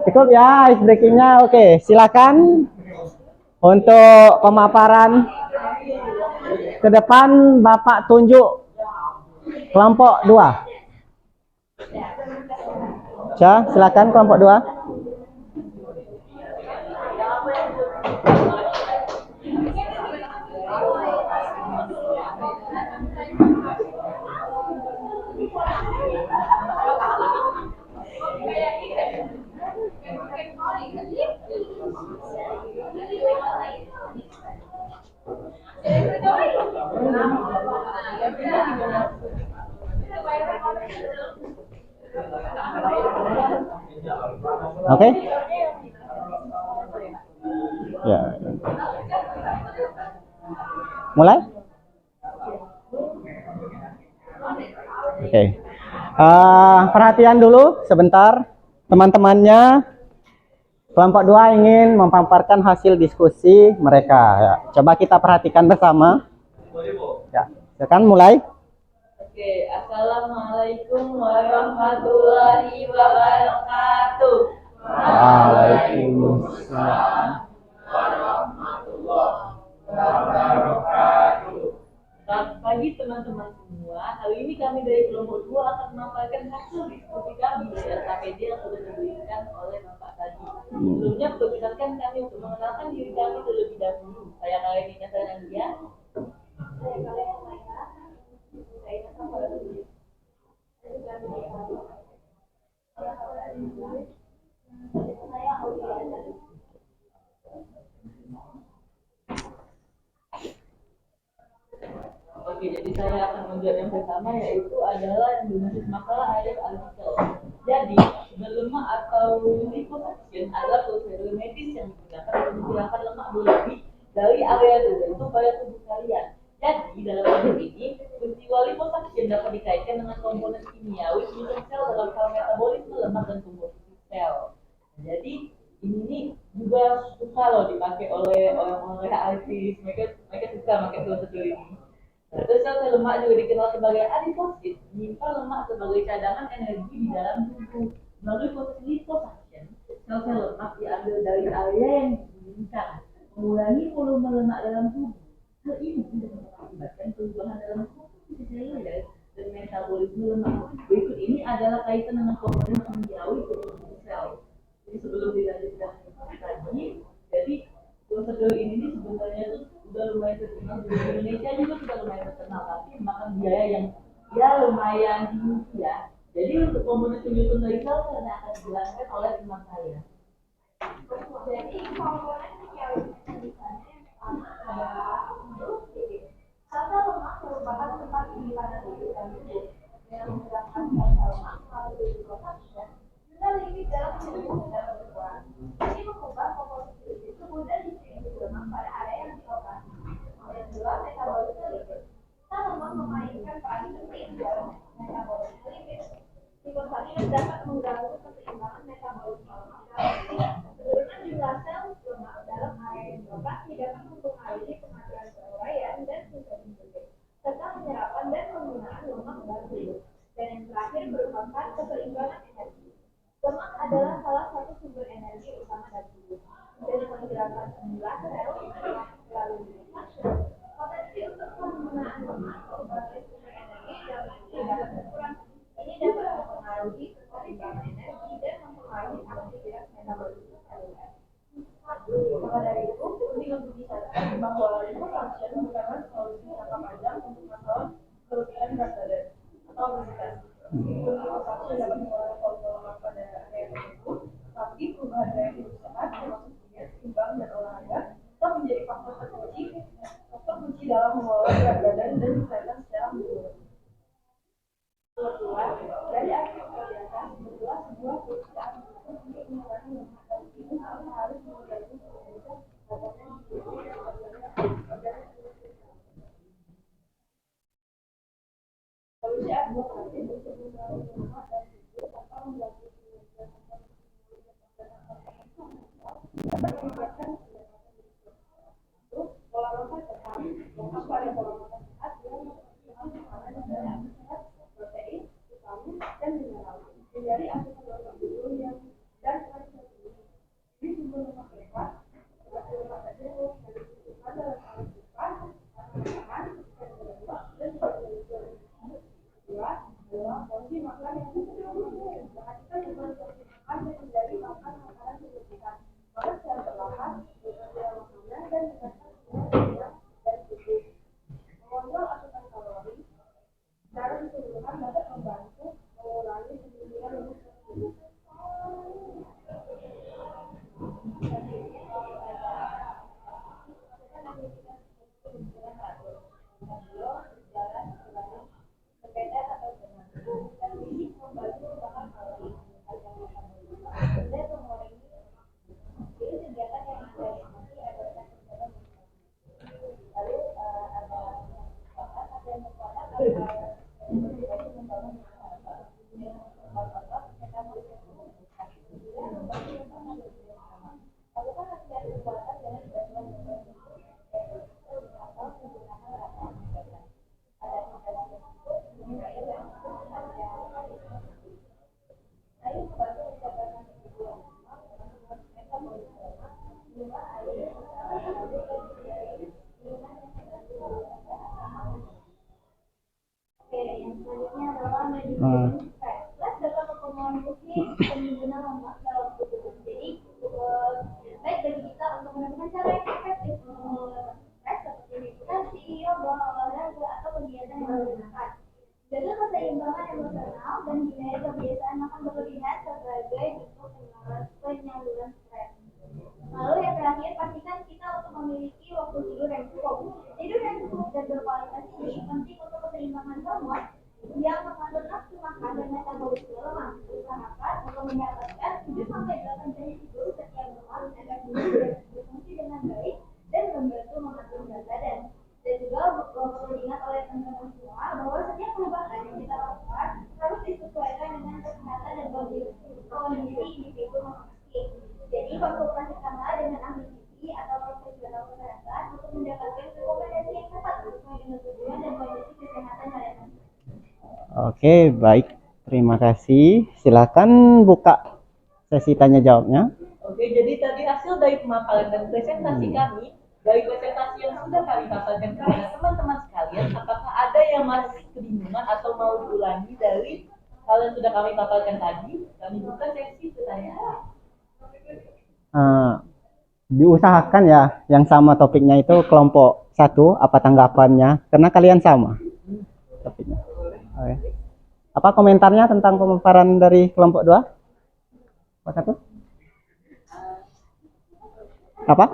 Cukup ya ice breakingnya. Oke, silakan untuk pemaparan ke depan. Bapak tunjuk kelompok 2. Silakan kelompok 2. Oke? Ya. Mulai? Oke. Perhatian dulu sebentar. Teman-temannya kelompok 2 ingin memaparkan hasil diskusi mereka. Ya. Coba kita perhatikan bersama. Ya, silakan mulai. Oke, Assalamualaikum warahmatullahi wabarakatuh. Waalaikumsalam. Selamat pagi teman-teman semua. Hari ini kami dari kelompok 2 akan memaparkan hasil diskusi kami dari LKPD yang sudah diberikan oleh Bapak tadi. Sebelumnya perkenalkan kami untuk mengenalkan diri kami terlebih dahulu. Saya Kalinia Sanandia. Saya Kalinia Maya. Saya Kalinia Oke, jadi saya akan menjawab yang pertama, yaitu adalah yang berbasis masalah air artikel. Jadi, lemak atau liposuction adalah prosedur medis yang digunakan untuk menghilangkan lemak berlebih dari area tertentu pada tubuh kalian. Jadi, dalam proses ini, peristiwa liposuction dapat dikaitkan dengan komponen kimiawi susun sel dalam hal metabolisme lemak dan komposisi sel. Jadi, ini juga suka loh dipakai oleh orang-orang artis. Mereka suka pakai prosedur ini. Terus sel lemak juga dikenal sebagai adiposit, menyimpan lemak sebagai cadangan energi di dalam tubuh. Melalui proses liposuction, sel-sel lemak diambil dari area yang diinginkan, mengurangi volume lemak dalam tubuh. Hal ini tidak mengakibatkan perubahan dalam komposisi seluler dan metabolisme lemak. Berikut ini adalah kaitan dengan komponen kimiawi komposisi sel. Jadi sebelum dilanjutkan tadi, jadi prosedur ini sebenarnya itu sudah lumayan terkenal di Indonesia juga sudah lumayan terkenal, tapi memakan biaya yang ya lumayan tinggi ya. Jadi untuk komponen penyusun dari sel karena akan dijelaskan oleh teman saya. Jadi komponen kimiawi misalnya yang pertama adalah sel lemak merupakan tempat penyimpanan tubuh dan tubuh yang menggerakkan sel lemak melalui liposuction memiliki dalam tubuh dan berkurang. Ini mengubah komposisi tubuh dan distribusi lemak pada area yang dioperasi. Yang kedua, metabolisme lipid. Sel lemak memainkan peran penting dalam metabolisme lipid. Liposuction dapat mengganggu keseimbangan metabolisme lemak dalam tubuh. Penurunan jumlah sel lemak dalam area yang dioperasi dapat mempengaruhi pengaturan peruraian dan fungsi tubuh, serta penyerapan dan penggunaan lemak dalam tubuh. Dan yang terakhir merupakan keseimbangan energi. Lemak adalah salah satu sumber energi utama dari tubuh. Dari pergerakan sembilan sel melalui liposuction, potensi untuk penggunaan lemak sebagai sumber energi dapat berkurang. Ini dapat mempengaruhi keseimbangan energi dan mempengaruhi aktivitas metabolisme seluler. Maka dari itu, penting untuk disadari bahwa liposuction bukanlah solusi jangka panjang untuk masalah kelebihan berat badan atau obesitas. Liposuction dapat mengurangi volume lemak pada area tersebut, tapi perubahan gaya hidup sehat, termasuk diet, seimbang, dan olahraga, tetap menjadi faktor kunci dalam mengelola berat badan dan kesehatan secara menyeluruh. Kedua, dari aktivitas biasa, adalah sebuah perusahaan untuk mengurangi lemak dan ini harus mengganggu kualitas badannya. Solusi advokasi untuk mengurangi lemak dan tubuh tanpa mengganggu pola makan sehat, fokus pada pola makan sehat dengan memperhatikan makanan yang sehat, protein, vitamin, dan mineral. Hindari asupan lemak jenuh yang dan ini sumber lemak sehat, seperti lemak jenuh dari susukan dalam alat sukan, makanan, dan lemak dan kedua adalah porsi makan yang cukup. Perhatikan jumlah porsi makan dan hindari makan makanan berlebihan. Makan secara perlahan, berbeda makanan dan dengan dan tubuh. Mengontrol asupan kalori secara keseluruhan dapat membantu mengurangi kemungkinan lemak tubuh. Sepeda atau jalan, dan ini membantu membakar kalori agar metabolisme dan mengurangi Baik bagi kita untuk menemukan cara yang efektif mengelola stres seperti meditasi, yoga, olahraga, atau kegiatan yang menyenangkan. Jaga keseimbangan emosional dan hindari kebiasaan makan berlebihan sebagai bentuk penyaluran stres. Lalu yang terakhir, pastikan kita untuk memiliki waktu tidur yang cukup. Tidur yang cukup dan berkualitas ini penting untuk keseimbangan hormon yang mengatur nafsu makan dan metabolisme lemak. Usahakan untuk mendapatkan 7-8 jam tidur setiap malam agar tubuh berfungsi dengan baik dan membantu mengatur berat badan. Dan juga perlu diingat oleh teman-teman semua bahwa setiap perubahan yang kita lakukan harus disesuaikan dengan kesehatan dan kondisi individu masing-masing. Jadi konsultasikanlah dengan ahli gizi atau profesional kesehatan untuk mendapatkan rekomendasi yang tepat sesuai dengan tujuan dan kondisi kesehatan kalian. Oke, baik. Terima kasih. Silakan buka sesi tanya jawabnya. Oke, jadi tadi hasil dari pemaparan dan presentasi kami, dari presentasi yang sudah kami paparkan kepada teman-teman sekalian, apakah ada yang masih kebingungan atau mau diulangi dari hal yang sudah kami paparkan tadi? Kami buka sesi pertanyaan. Diusahakan ya, yang sama topiknya itu kelompok 1, apa tanggapannya? Karena kalian sama topiknya. Oke. Apa komentarnya tentang pemaparan dari kelompok 2? Kelompok 1? Apa?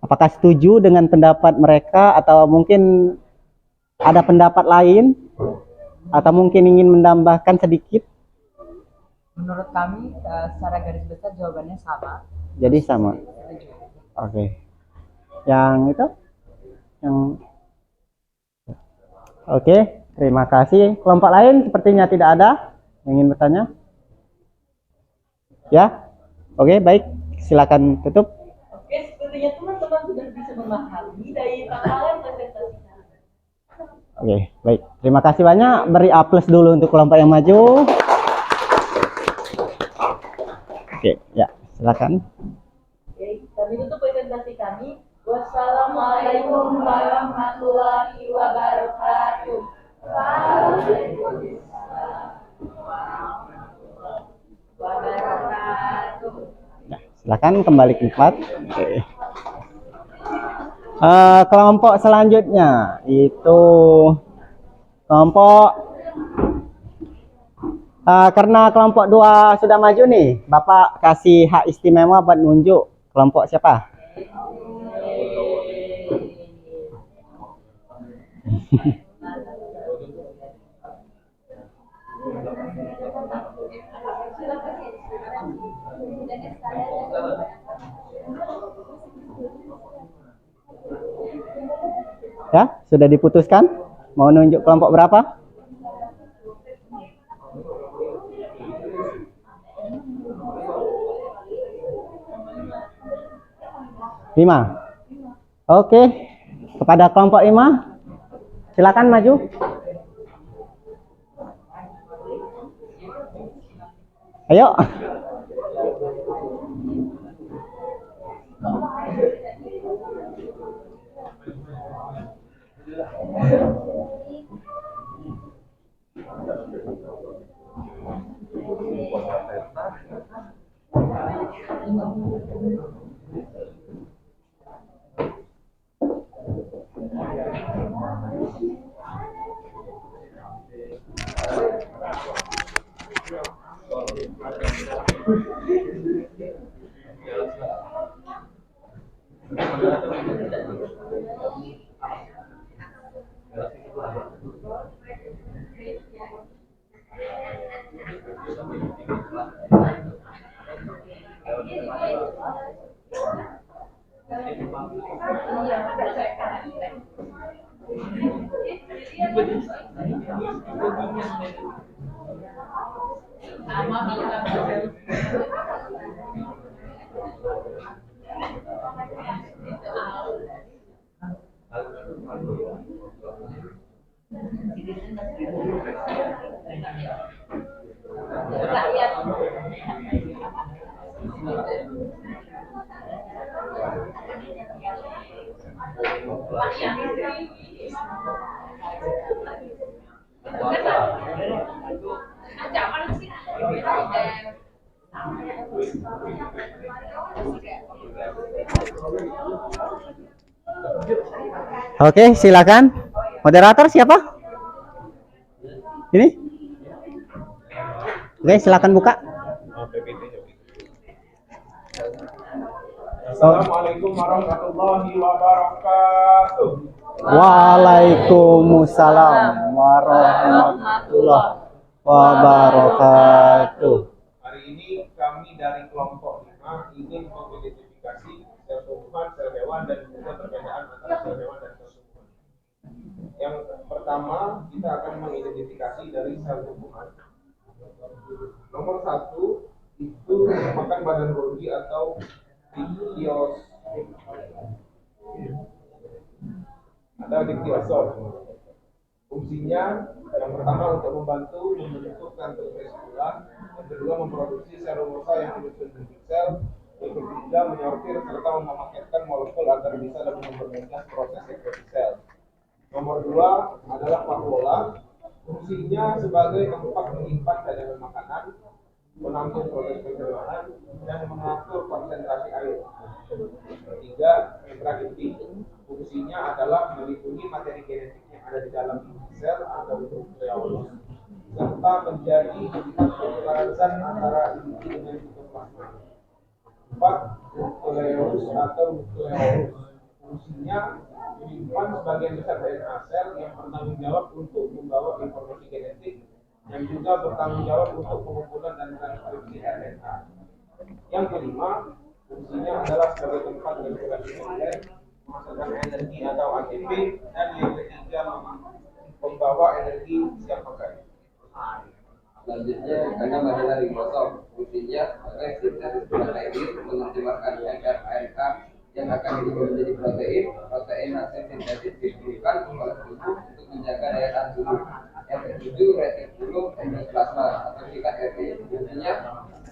Apakah setuju dengan pendapat mereka atau mungkin ada pendapat lain atau mungkin ingin menambahkan sedikit? Menurut kami secara garis besar jawabannya sama. Jadi sama. Oke. Yang itu? Yang Oke, terima kasih. Kelompok lain sepertinya tidak ada yang ingin bertanya. Ya? Oke, baik. Silakan tutup. Oke, sepertinya teman-teman sudah bisa memahami dari paparan presentasi kami. Oke, baik. Terima kasih banyak. Beri A+ dulu untuk kelompok yang maju. Oke, ya, silakan. Oke, kami tutup presentasi kami. Wassalamualaikum warahmatullahi wabarakatuh. Nah, silakan kembali ke tempat. Oke. Kelompok selanjutnya itu kelompok karena kelompok 2 sudah maju nih, Bapak kasih hak istimewa buat nunjuk kelompok siapa? Ya, sudah diputuskan? Mau nunjuk kelompok berapa? Lima. Oke, kepada kelompok 5, silakan maju. Ayo. Sama kalau nggak Oke, silakan. Moderator siapa? Ini? Oke, silakan buka. Assalamualaikum warahmatullahi wabarakatuh. Waalaikumsalam warahmatullahi wabarakatuh. Hari ini kami dari kelompok 5 ingin mengidentifikasi sel tumbuhan, sel hewan, dan juga perbedaan antara sel hewan dan sel tumbuhan. Yang pertama, kita akan mengidentifikasi dari sel tumbuhan. Nomor 1 itu merupakan badan Golgi atau diktios diktiosol. Fungsinya yang pertama untuk membantu membentuk kantung vesikular, yang kedua memproduksi selulosa yang disusun di sel, yang ketiga menyortir serta memaketkan molekul agar bisa lebih mempermudah proses sekresi sel. Nomor 2 adalah vakuola. Fungsinya sebagai tempat menyimpan cadangan makanan, menampung proses pencernaan, dan mengatur konsentrasi air. Ketiga, intrakintik. Fungsinya adalah melindungi materi genetik yang ada di dalam sel atau nukleolus, serta menjadi tempat pertukaran zat antara inti dengan sitoplasma. 4. Nukleolus atau nukleolus. Fungsinya menyimpan sebagian besar DNA sel yang bertanggung jawab untuk membawa informasi genetik, yang juga bertanggung jawab untuk pengumpulan dan transkripsi RNA. Yang kelima, fungsinya adalah sebagai tempat regulasi nuklear, menghasilkan energi atau ATP, dan yang ketiga membawa energi siap pakai. Selanjutnya, karena adalah ribosom, fungsinya sebagai sintesis protein menerjemahkan RNA yang akan diubah menjadi protein. Protein hasil sintesis diperlukan oleh tubuh untuk menjaga daya tahan tubuh. Yang ketujuh, retikulum endoplasma atau singkat RE. Fungsinya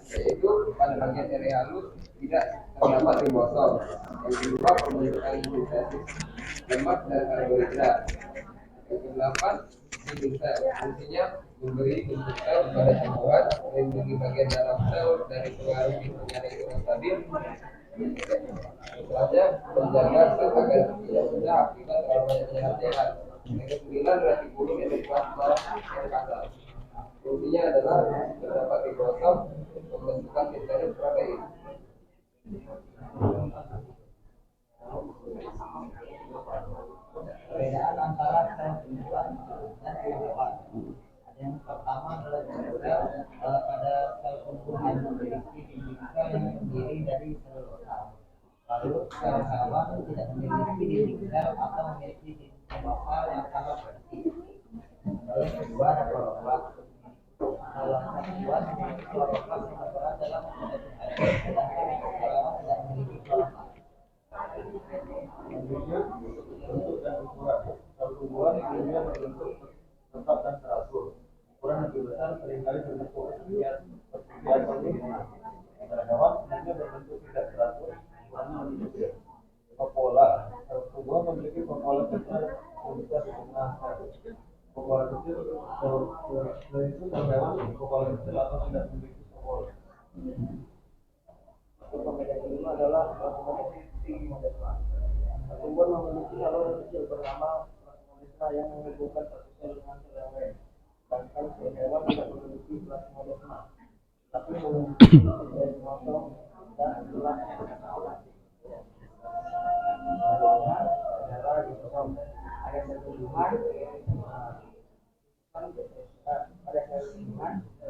yaitu pada bagian RE halus tidak terdapat ribosom. Yang kedua, pembentukan sintesis lemak dan karbohidrat. Yang kedelapan, single sel. Fungsinya memberi bentuk sel pada tumbuhan, melindungi bagian dalam sel dari pengaruh lingkungan yang kurang stabil. Selanjutnya, menjaga sel agar tidak mudah akibat terlalu banyak cairan. Yang kesembilan, retikulum endoplasma yang kasar. Fungsinya adalah terdapat ribosom pembentukan sintesis protein. Perbedaan antara sel tumbuhan dan sel hewan. Yang pertama adalah sel pada sel tumbuhan memiliki dinding sel yang terdiri dari selulosa. Lalu sel hewan tidak memiliki dinding sel atau memiliki dinding selulosa yang sangat bersih. Lalu yang kedua ada kloroplas. Dalam sel hewan memiliki kloroplas yang berperan dalam memproduksi air, sedangkan sel hewan tidak memiliki kloroplas. Selanjutnya, bentuk dan ukuran. Sel tumbuhan umumnya berbentuk tetap dan teratur. Ukuran lebih besar seringkali berbentuk persekian sempurna. Pada hewan umumnya berbentuk tidak teratur, ukurannya lebih kecil. Vakuola. Sel tumbuhan memiliki vakuola kecil yang bisa setengah sel. Vakuola kecil itu sel hewan vakuola kecil atau tidak memiliki vakuola. Pembeda kelima adalah plasmodesma. Tumbuhan memiliki saluran kecil bernama plasmodesma yang menghubungkan satu sel dengan sel yang lain. Sedangkan sel hewan tidak memiliki plasmodesma, tapi memiliki kromosom dan tulang yang terkawal. Selanjutnya adalah ribosom. Ada sel tumbuhan,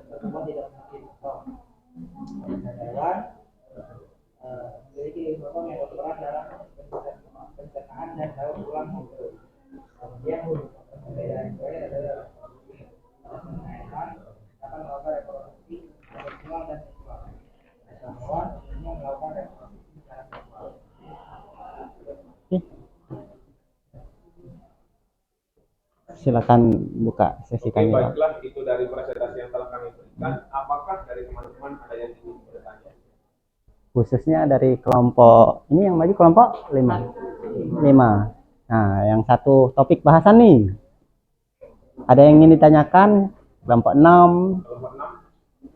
tumbuhan tidak memiliki ribosom. Sel hewan memiliki ribosom yang berperan dalam pencernaan dan daur ulang hidup. silakan buka sesi Oke, tanya jawab. baiklah, itu dari presentasi yang telah kami berikan. Apakah dari teman-teman ada yang ingin bertanya? Khususnya dari kelompok ini yang maju kelompok 5. Nah, yang satu topik bahasan nih. Ada yang ingin ditanyakan? Kelompok 6, Kelompok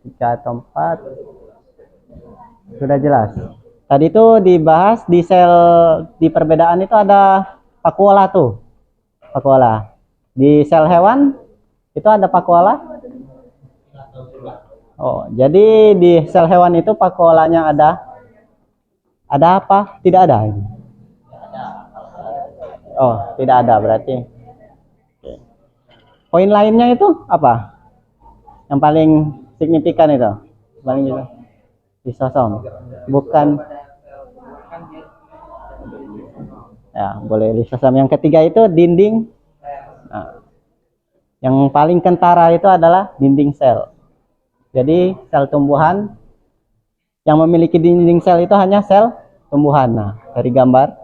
6? 3 atau 4. Sudah jelas. Tadi itu dibahas di sel di perbedaan itu ada pakuola tuh. Pakuola. Di sel hewan itu ada pakuola? Oh, jadi di sel hewan itu pakuolanya ada? Ada apa? Tidak ada. Oh, tidak ada berarti. Oke. Poin lainnya itu apa? Yang paling signifikan itu? Paling itu. Lisosom. Bukan. Ya, boleh lisosom. Yang ketiga itu dinding. Nah, yang paling kentara itu adalah dinding sel. Jadi sel tumbuhan yang memiliki dinding sel itu hanya sel tumbuhan. Nah, dari gambar.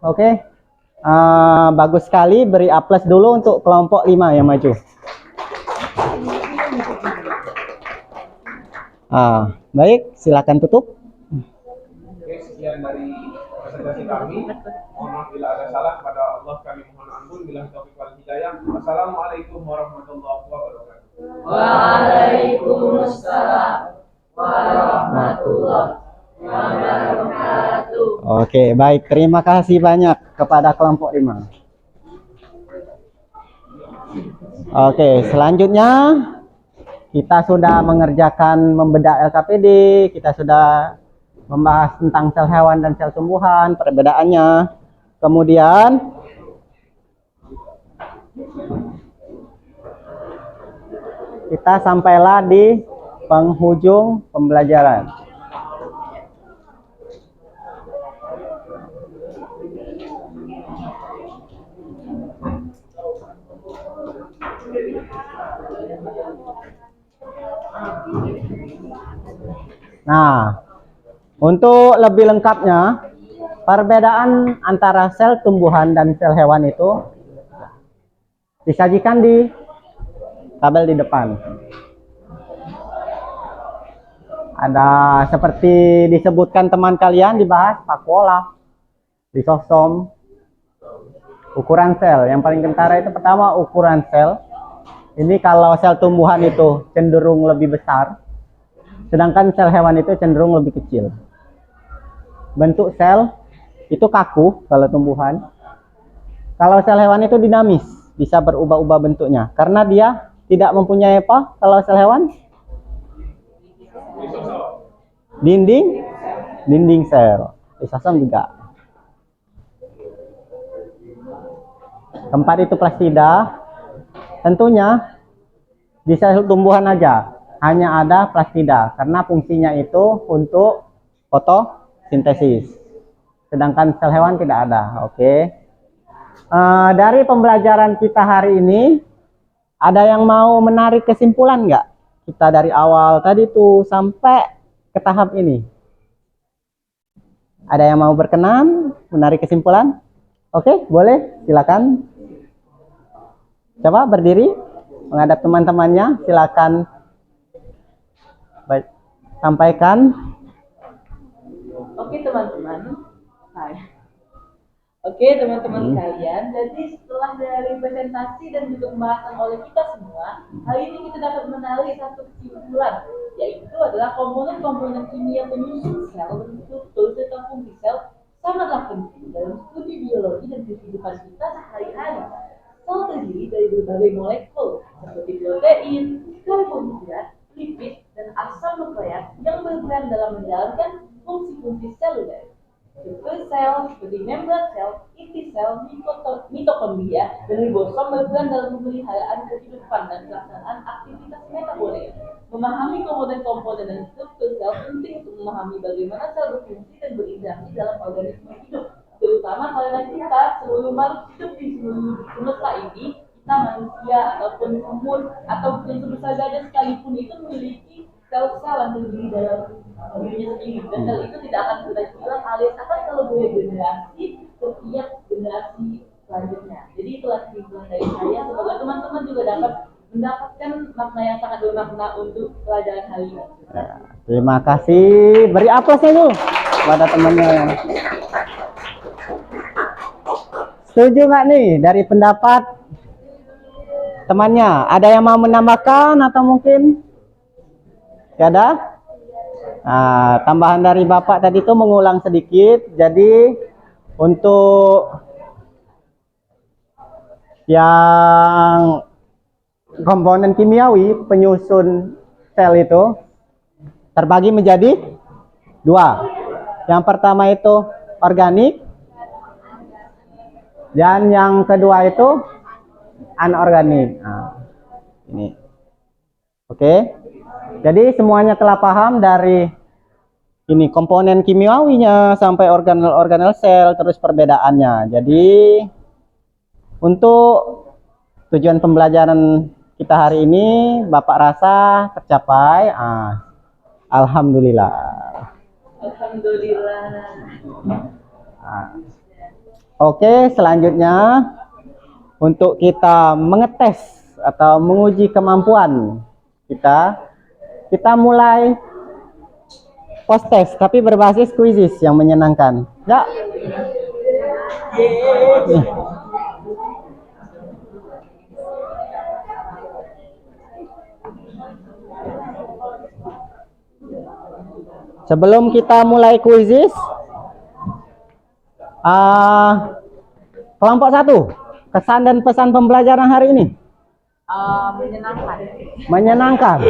Oke. Bagus sekali. Beri aplaus dulu untuk kelompok 5 yang maju. Baik, silakan tutup. Oke, sekian dari presentasi kami. Mohon maaf bila ada salah, kepada Allah kami mohon ampun. Bila taufiq wal hidayah. Wassalamualaikum warahmatullahi wabarakatuh. Waalaikumsalam warahmatullahi wabarakatuh. Oke, baik. Terima kasih banyak kepada kelompok 5. Oke, selanjutnya kita sudah mengerjakan membedah LKPD, kita sudah membahas tentang sel hewan dan sel tumbuhan, perbedaannya. Kemudian kita sampailah di penghujung pembelajaran. Nah, untuk lebih lengkapnya, perbedaan antara sel tumbuhan dan sel hewan itu disajikan di tabel di depan. Ada seperti disebutkan teman kalian dibahas vakuola, lisosom, ukuran sel. Yang paling kentara itu pertama ukuran sel. Ini kalau sel tumbuhan itu cenderung lebih besar, sedangkan sel hewan itu cenderung lebih kecil. Bentuk sel itu kaku kalau tumbuhan. Kalau sel hewan itu dinamis, bisa berubah-ubah bentuknya. Karena dia tidak mempunyai apa kalau sel hewan? Dinding sel. Lisosom juga. Keempat itu plastida. Tentunya di sel tumbuhan aja hanya ada plastida karena fungsinya itu untuk fotosintesis. Sedangkan sel hewan tidak ada. Oke. Dari pembelajaran kita hari ini, ada yang mau menarik kesimpulan nggak? Kita dari awal tadi tuh sampai ke tahap ini. Ada yang mau berkenan menarik kesimpulan? Oke, boleh, silakan. Coba berdiri menghadap teman-temannya, silakan. Baik, sampaikan. Oke teman-teman. Oke teman-teman sekalian, jadi setelah dari presentasi dan juga pembahasan oleh kita semua, hari ini kita dapat menarik satu kesimpulan, yaitu adalah komponen-komponen kimia penyusun sel dan struktur serta fungsi sel sangatlah penting dalam studi biologi dan kehidupan kita sehari-hari. Sel terdiri dari berbagai molekul seperti protein, karbohidrat, lipid, dan asam nukleat yang berperan dalam menjalankan fungsi-fungsi seluler. Struktur sel seperti membran sel, inti sel, mitokondria, dan ribosom berperan dalam pemeliharaan kehidupan dan pelaksanaan aktivitas metabolik. Memahami komponen-komponen dan struktur sel penting untuk memahami bagaimana sel berfungsi dan berinteraksi dalam organisme hidup. Terutama karena kita seluruh makhluk hidup di seluruh semesta ini, kita manusia ataupun semut ataupun sebesar gajah sekalipun itu memiliki sel-sel yang terdiri dalam dirinya sendiri, dan sel itu tidak akan pernah hilang alias akan selalu beregenerasi setiap generasi selanjutnya. Jadi itulah kesimpulan dari saya. Semoga teman-teman juga dapat mendapatkan makna yang sangat bermakna untuk pelajaran hari ini. Ya, terima kasih. Beri aplausnya dulu pada temannya. Setuju nggak nih dari pendapat temannya? Ada yang mau menambahkan atau mungkin? Tidak ada? Nah, tambahan dari Bapak tadi itu mengulang sedikit. Jadi untuk yang komponen kimiawi penyusun sel itu terbagi menjadi dua. Yang pertama itu organik dan yang kedua itu anorganik. Nah, ini. Oke. Jadi semuanya telah paham dari ini komponen kimiawinya sampai organel-organel sel terus perbedaannya. Jadi untuk tujuan pembelajaran kita hari ini Bapak rasa tercapai. Alhamdulillah. Alhamdulillah. Oke, selanjutnya untuk kita mengetes atau menguji kemampuan kita mulai post test tapi berbasis kuisis yang menyenangkan. Ya. Sebelum kita mulai kuisis, kelompok 1, kesan dan pesan pembelajaran hari ini. Menyenangkan. Menyenangkan.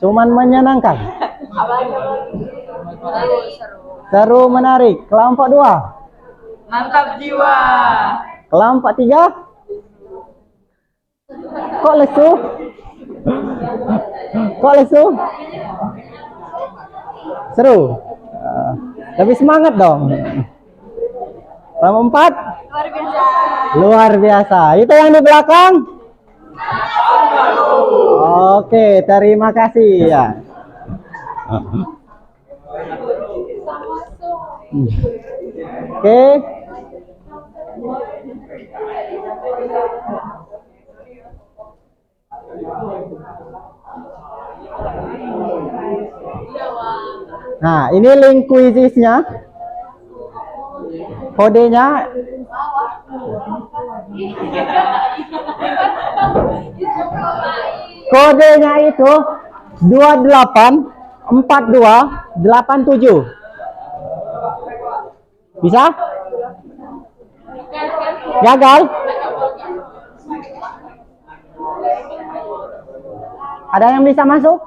Cuman menyenangkan. Seru, menarik. Kelompok 2. Mantap jiwa. Kelompok 3. Kok lesu? Kok lesu? Seru. Lebih semangat dong. Kelompok 4. Luar biasa. Luar biasa. Itu yang di belakang. Oke, terima kasih ya. Oke. Nah, ini link kuisisnya. Kodenya itu 284287. Bisa? Gagal? Ada yang bisa masuk?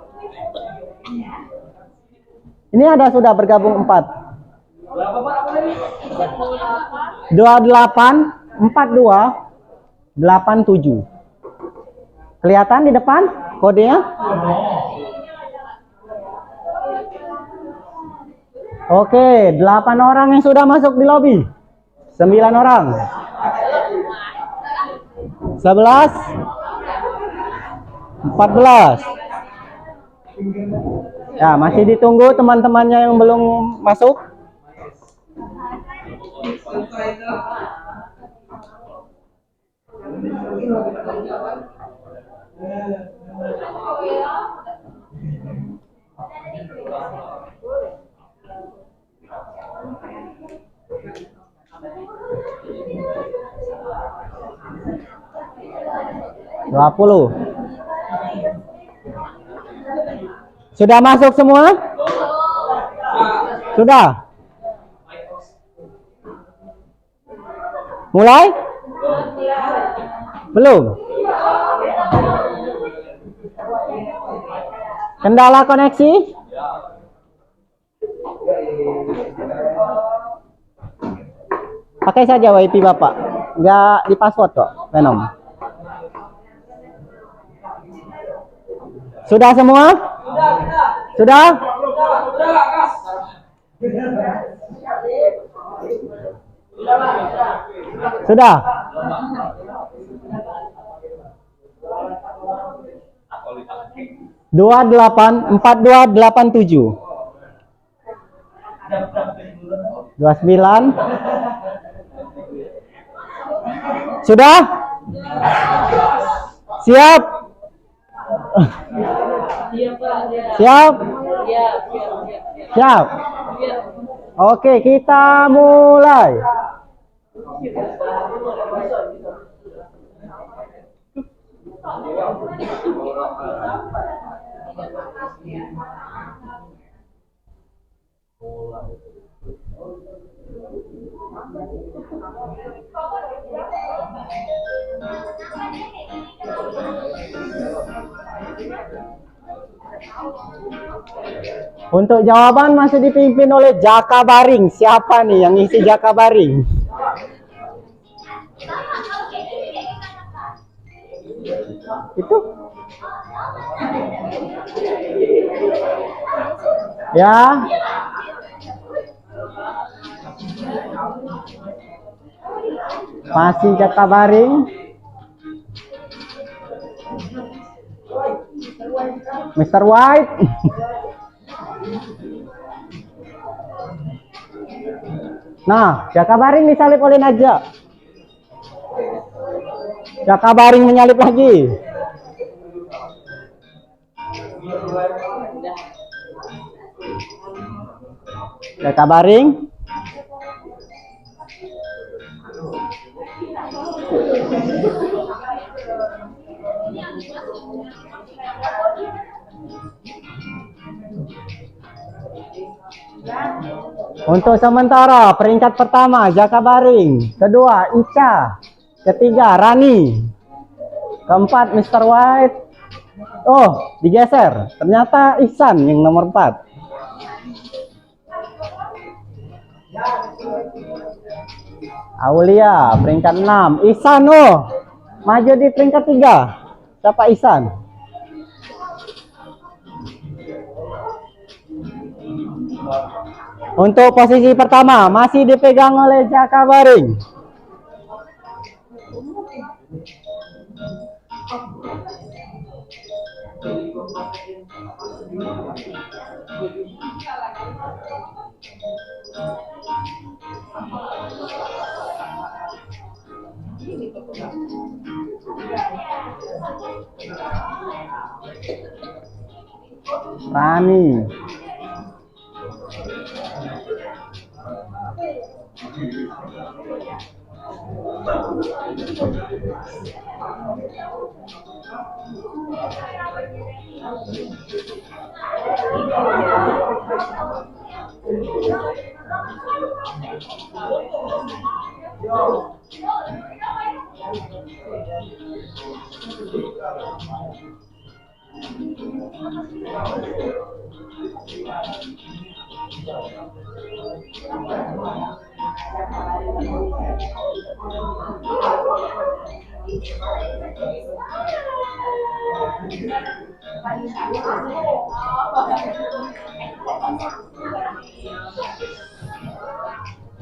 Ini ada sudah bergabung 4. 284287. Kelihatan di depan kodenya? Oke, 8 orang yang sudah masuk di lobby. 9 orang. 11. 14. Ya, masih ditunggu teman-temannya yang belum masuk. Dua puluh. Sudah masuk semua? Sudah? Mulai? Belum? Kendala koneksi? Pakai saja WiFi Bapak. Enggak di password kok, Venom. Sudah semua? Sudah? Sudah? Dua 4287. 29. Sudah? Siap? Iya Pak. Siap? Iya. Siap? Oke, kita mulai. Untuk jawaban masih dipimpin oleh Jakabaring. Siapa nih yang isi Jakabaring? Itu? Ya. Masih Jakabaring. Mr. White. Nah, Jakabaring disalip oleh Najwa. Jakabaring menyalip lagi. Jakabaring. Untuk sementara peringkat pertama Jakabaring, kedua Ica, ketiga Rani, keempat Mr. White. Oh, digeser. Ternyata Ihsan yang nomor 4. Aulia peringkat 6. Ihsan maju di peringkat 3. Siapa Ihsan? Untuk posisi pertama masih dipegang oleh Jakabaring. Rani.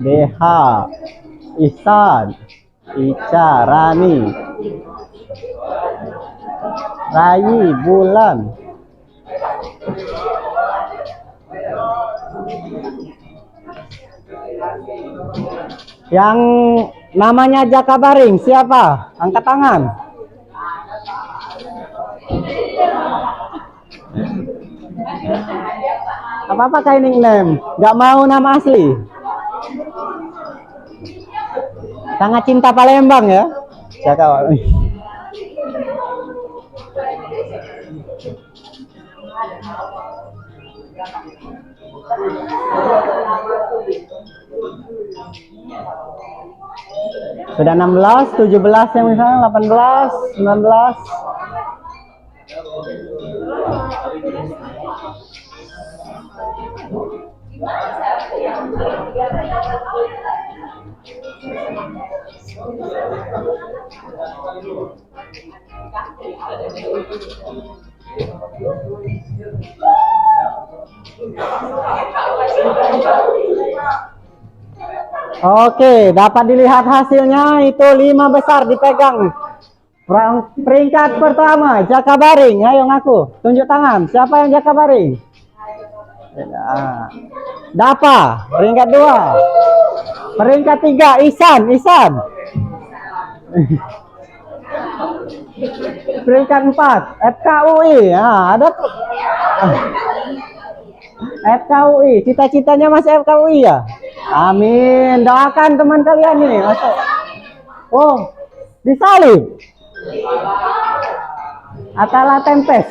DH, Ihsan, Ica, Rani, Rayi, Bulan. Yang namanya Jakabaring siapa? Angkat tangan. Apa-apa kayak nickname? Gak mau nama asli. Sangat cinta Palembang ya, Jakabaring. Sudah 16, 17 yang misalnya 18, 19. Oke, dapat dilihat hasilnya itu 5 besar dipegang. Peringkat pertama Jakabaring, ayo ngaku, tunjuk tangan. Siapa yang Jakabaring? Dapa, peringkat 2. Peringkat 3 Ihsan. Peringkat 4, FKUI. Nah, ada FKUI. Cita-citanya masih FKUI ya? Amin. Doakan teman kalian ini masuk. Oh, disalib. Atala Tempes.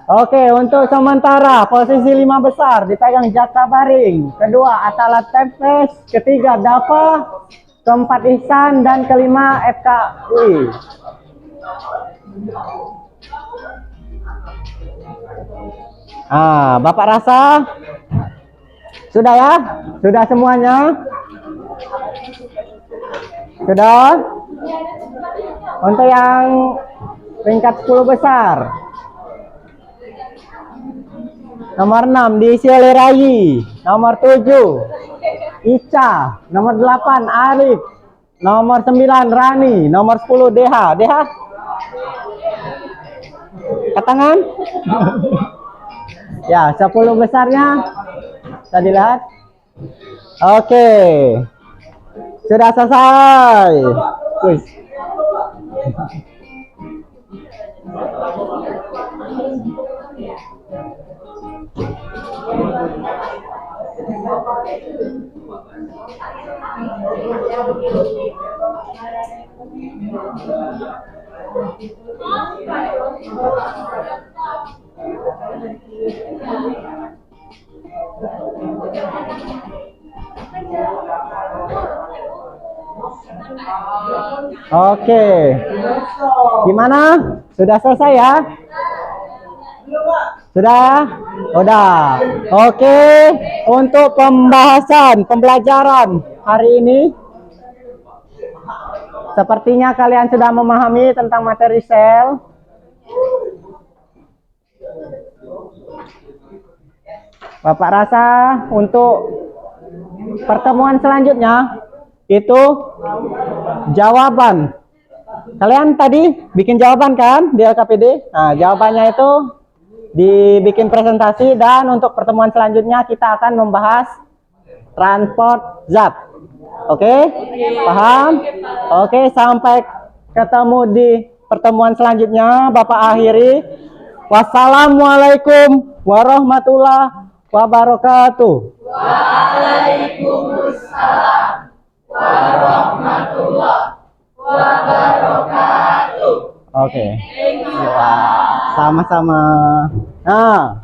Oke, untuk sementara posisi 5 besar dipegang Jaka Baring, kedua Atala Tempes, ketiga Dava, keempat Ihsan, dan kelima FKUI. Bapak rasa sudah ya? Sudah semuanya? Sudah? Untuk yang peringkat 10 besar. Nomor 6 diisi oleh Rayi, nomor 7 Ica, nomor 8 Arif, nomor 9 Rani, nomor 10 DH. DH? Ke tangan? Ya, 10 besarnya bisa dilihat. Oke. Sudah selesai. Wih. Oke. Gimana? Sudah selesai ya? Sudah? Udah. Oke. Untuk pembelajaran hari ini, sepertinya kalian sudah memahami tentang materi sel. Bapak rasa untuk pertemuan selanjutnya itu jawaban. Kalian tadi bikin jawaban kan di LKPD? Nah, jawabannya itu dibikin presentasi, dan untuk pertemuan selanjutnya kita akan membahas transport zat. Oke? Paham? Oke, sampai ketemu di pertemuan selanjutnya. Bapak akhiri. Wassalamualaikum warahmatullahi wabarakatuh. Waalaikumsalam warahmatullahi wabarakatuh. Oke. Thank you. Sama-sama. Nah.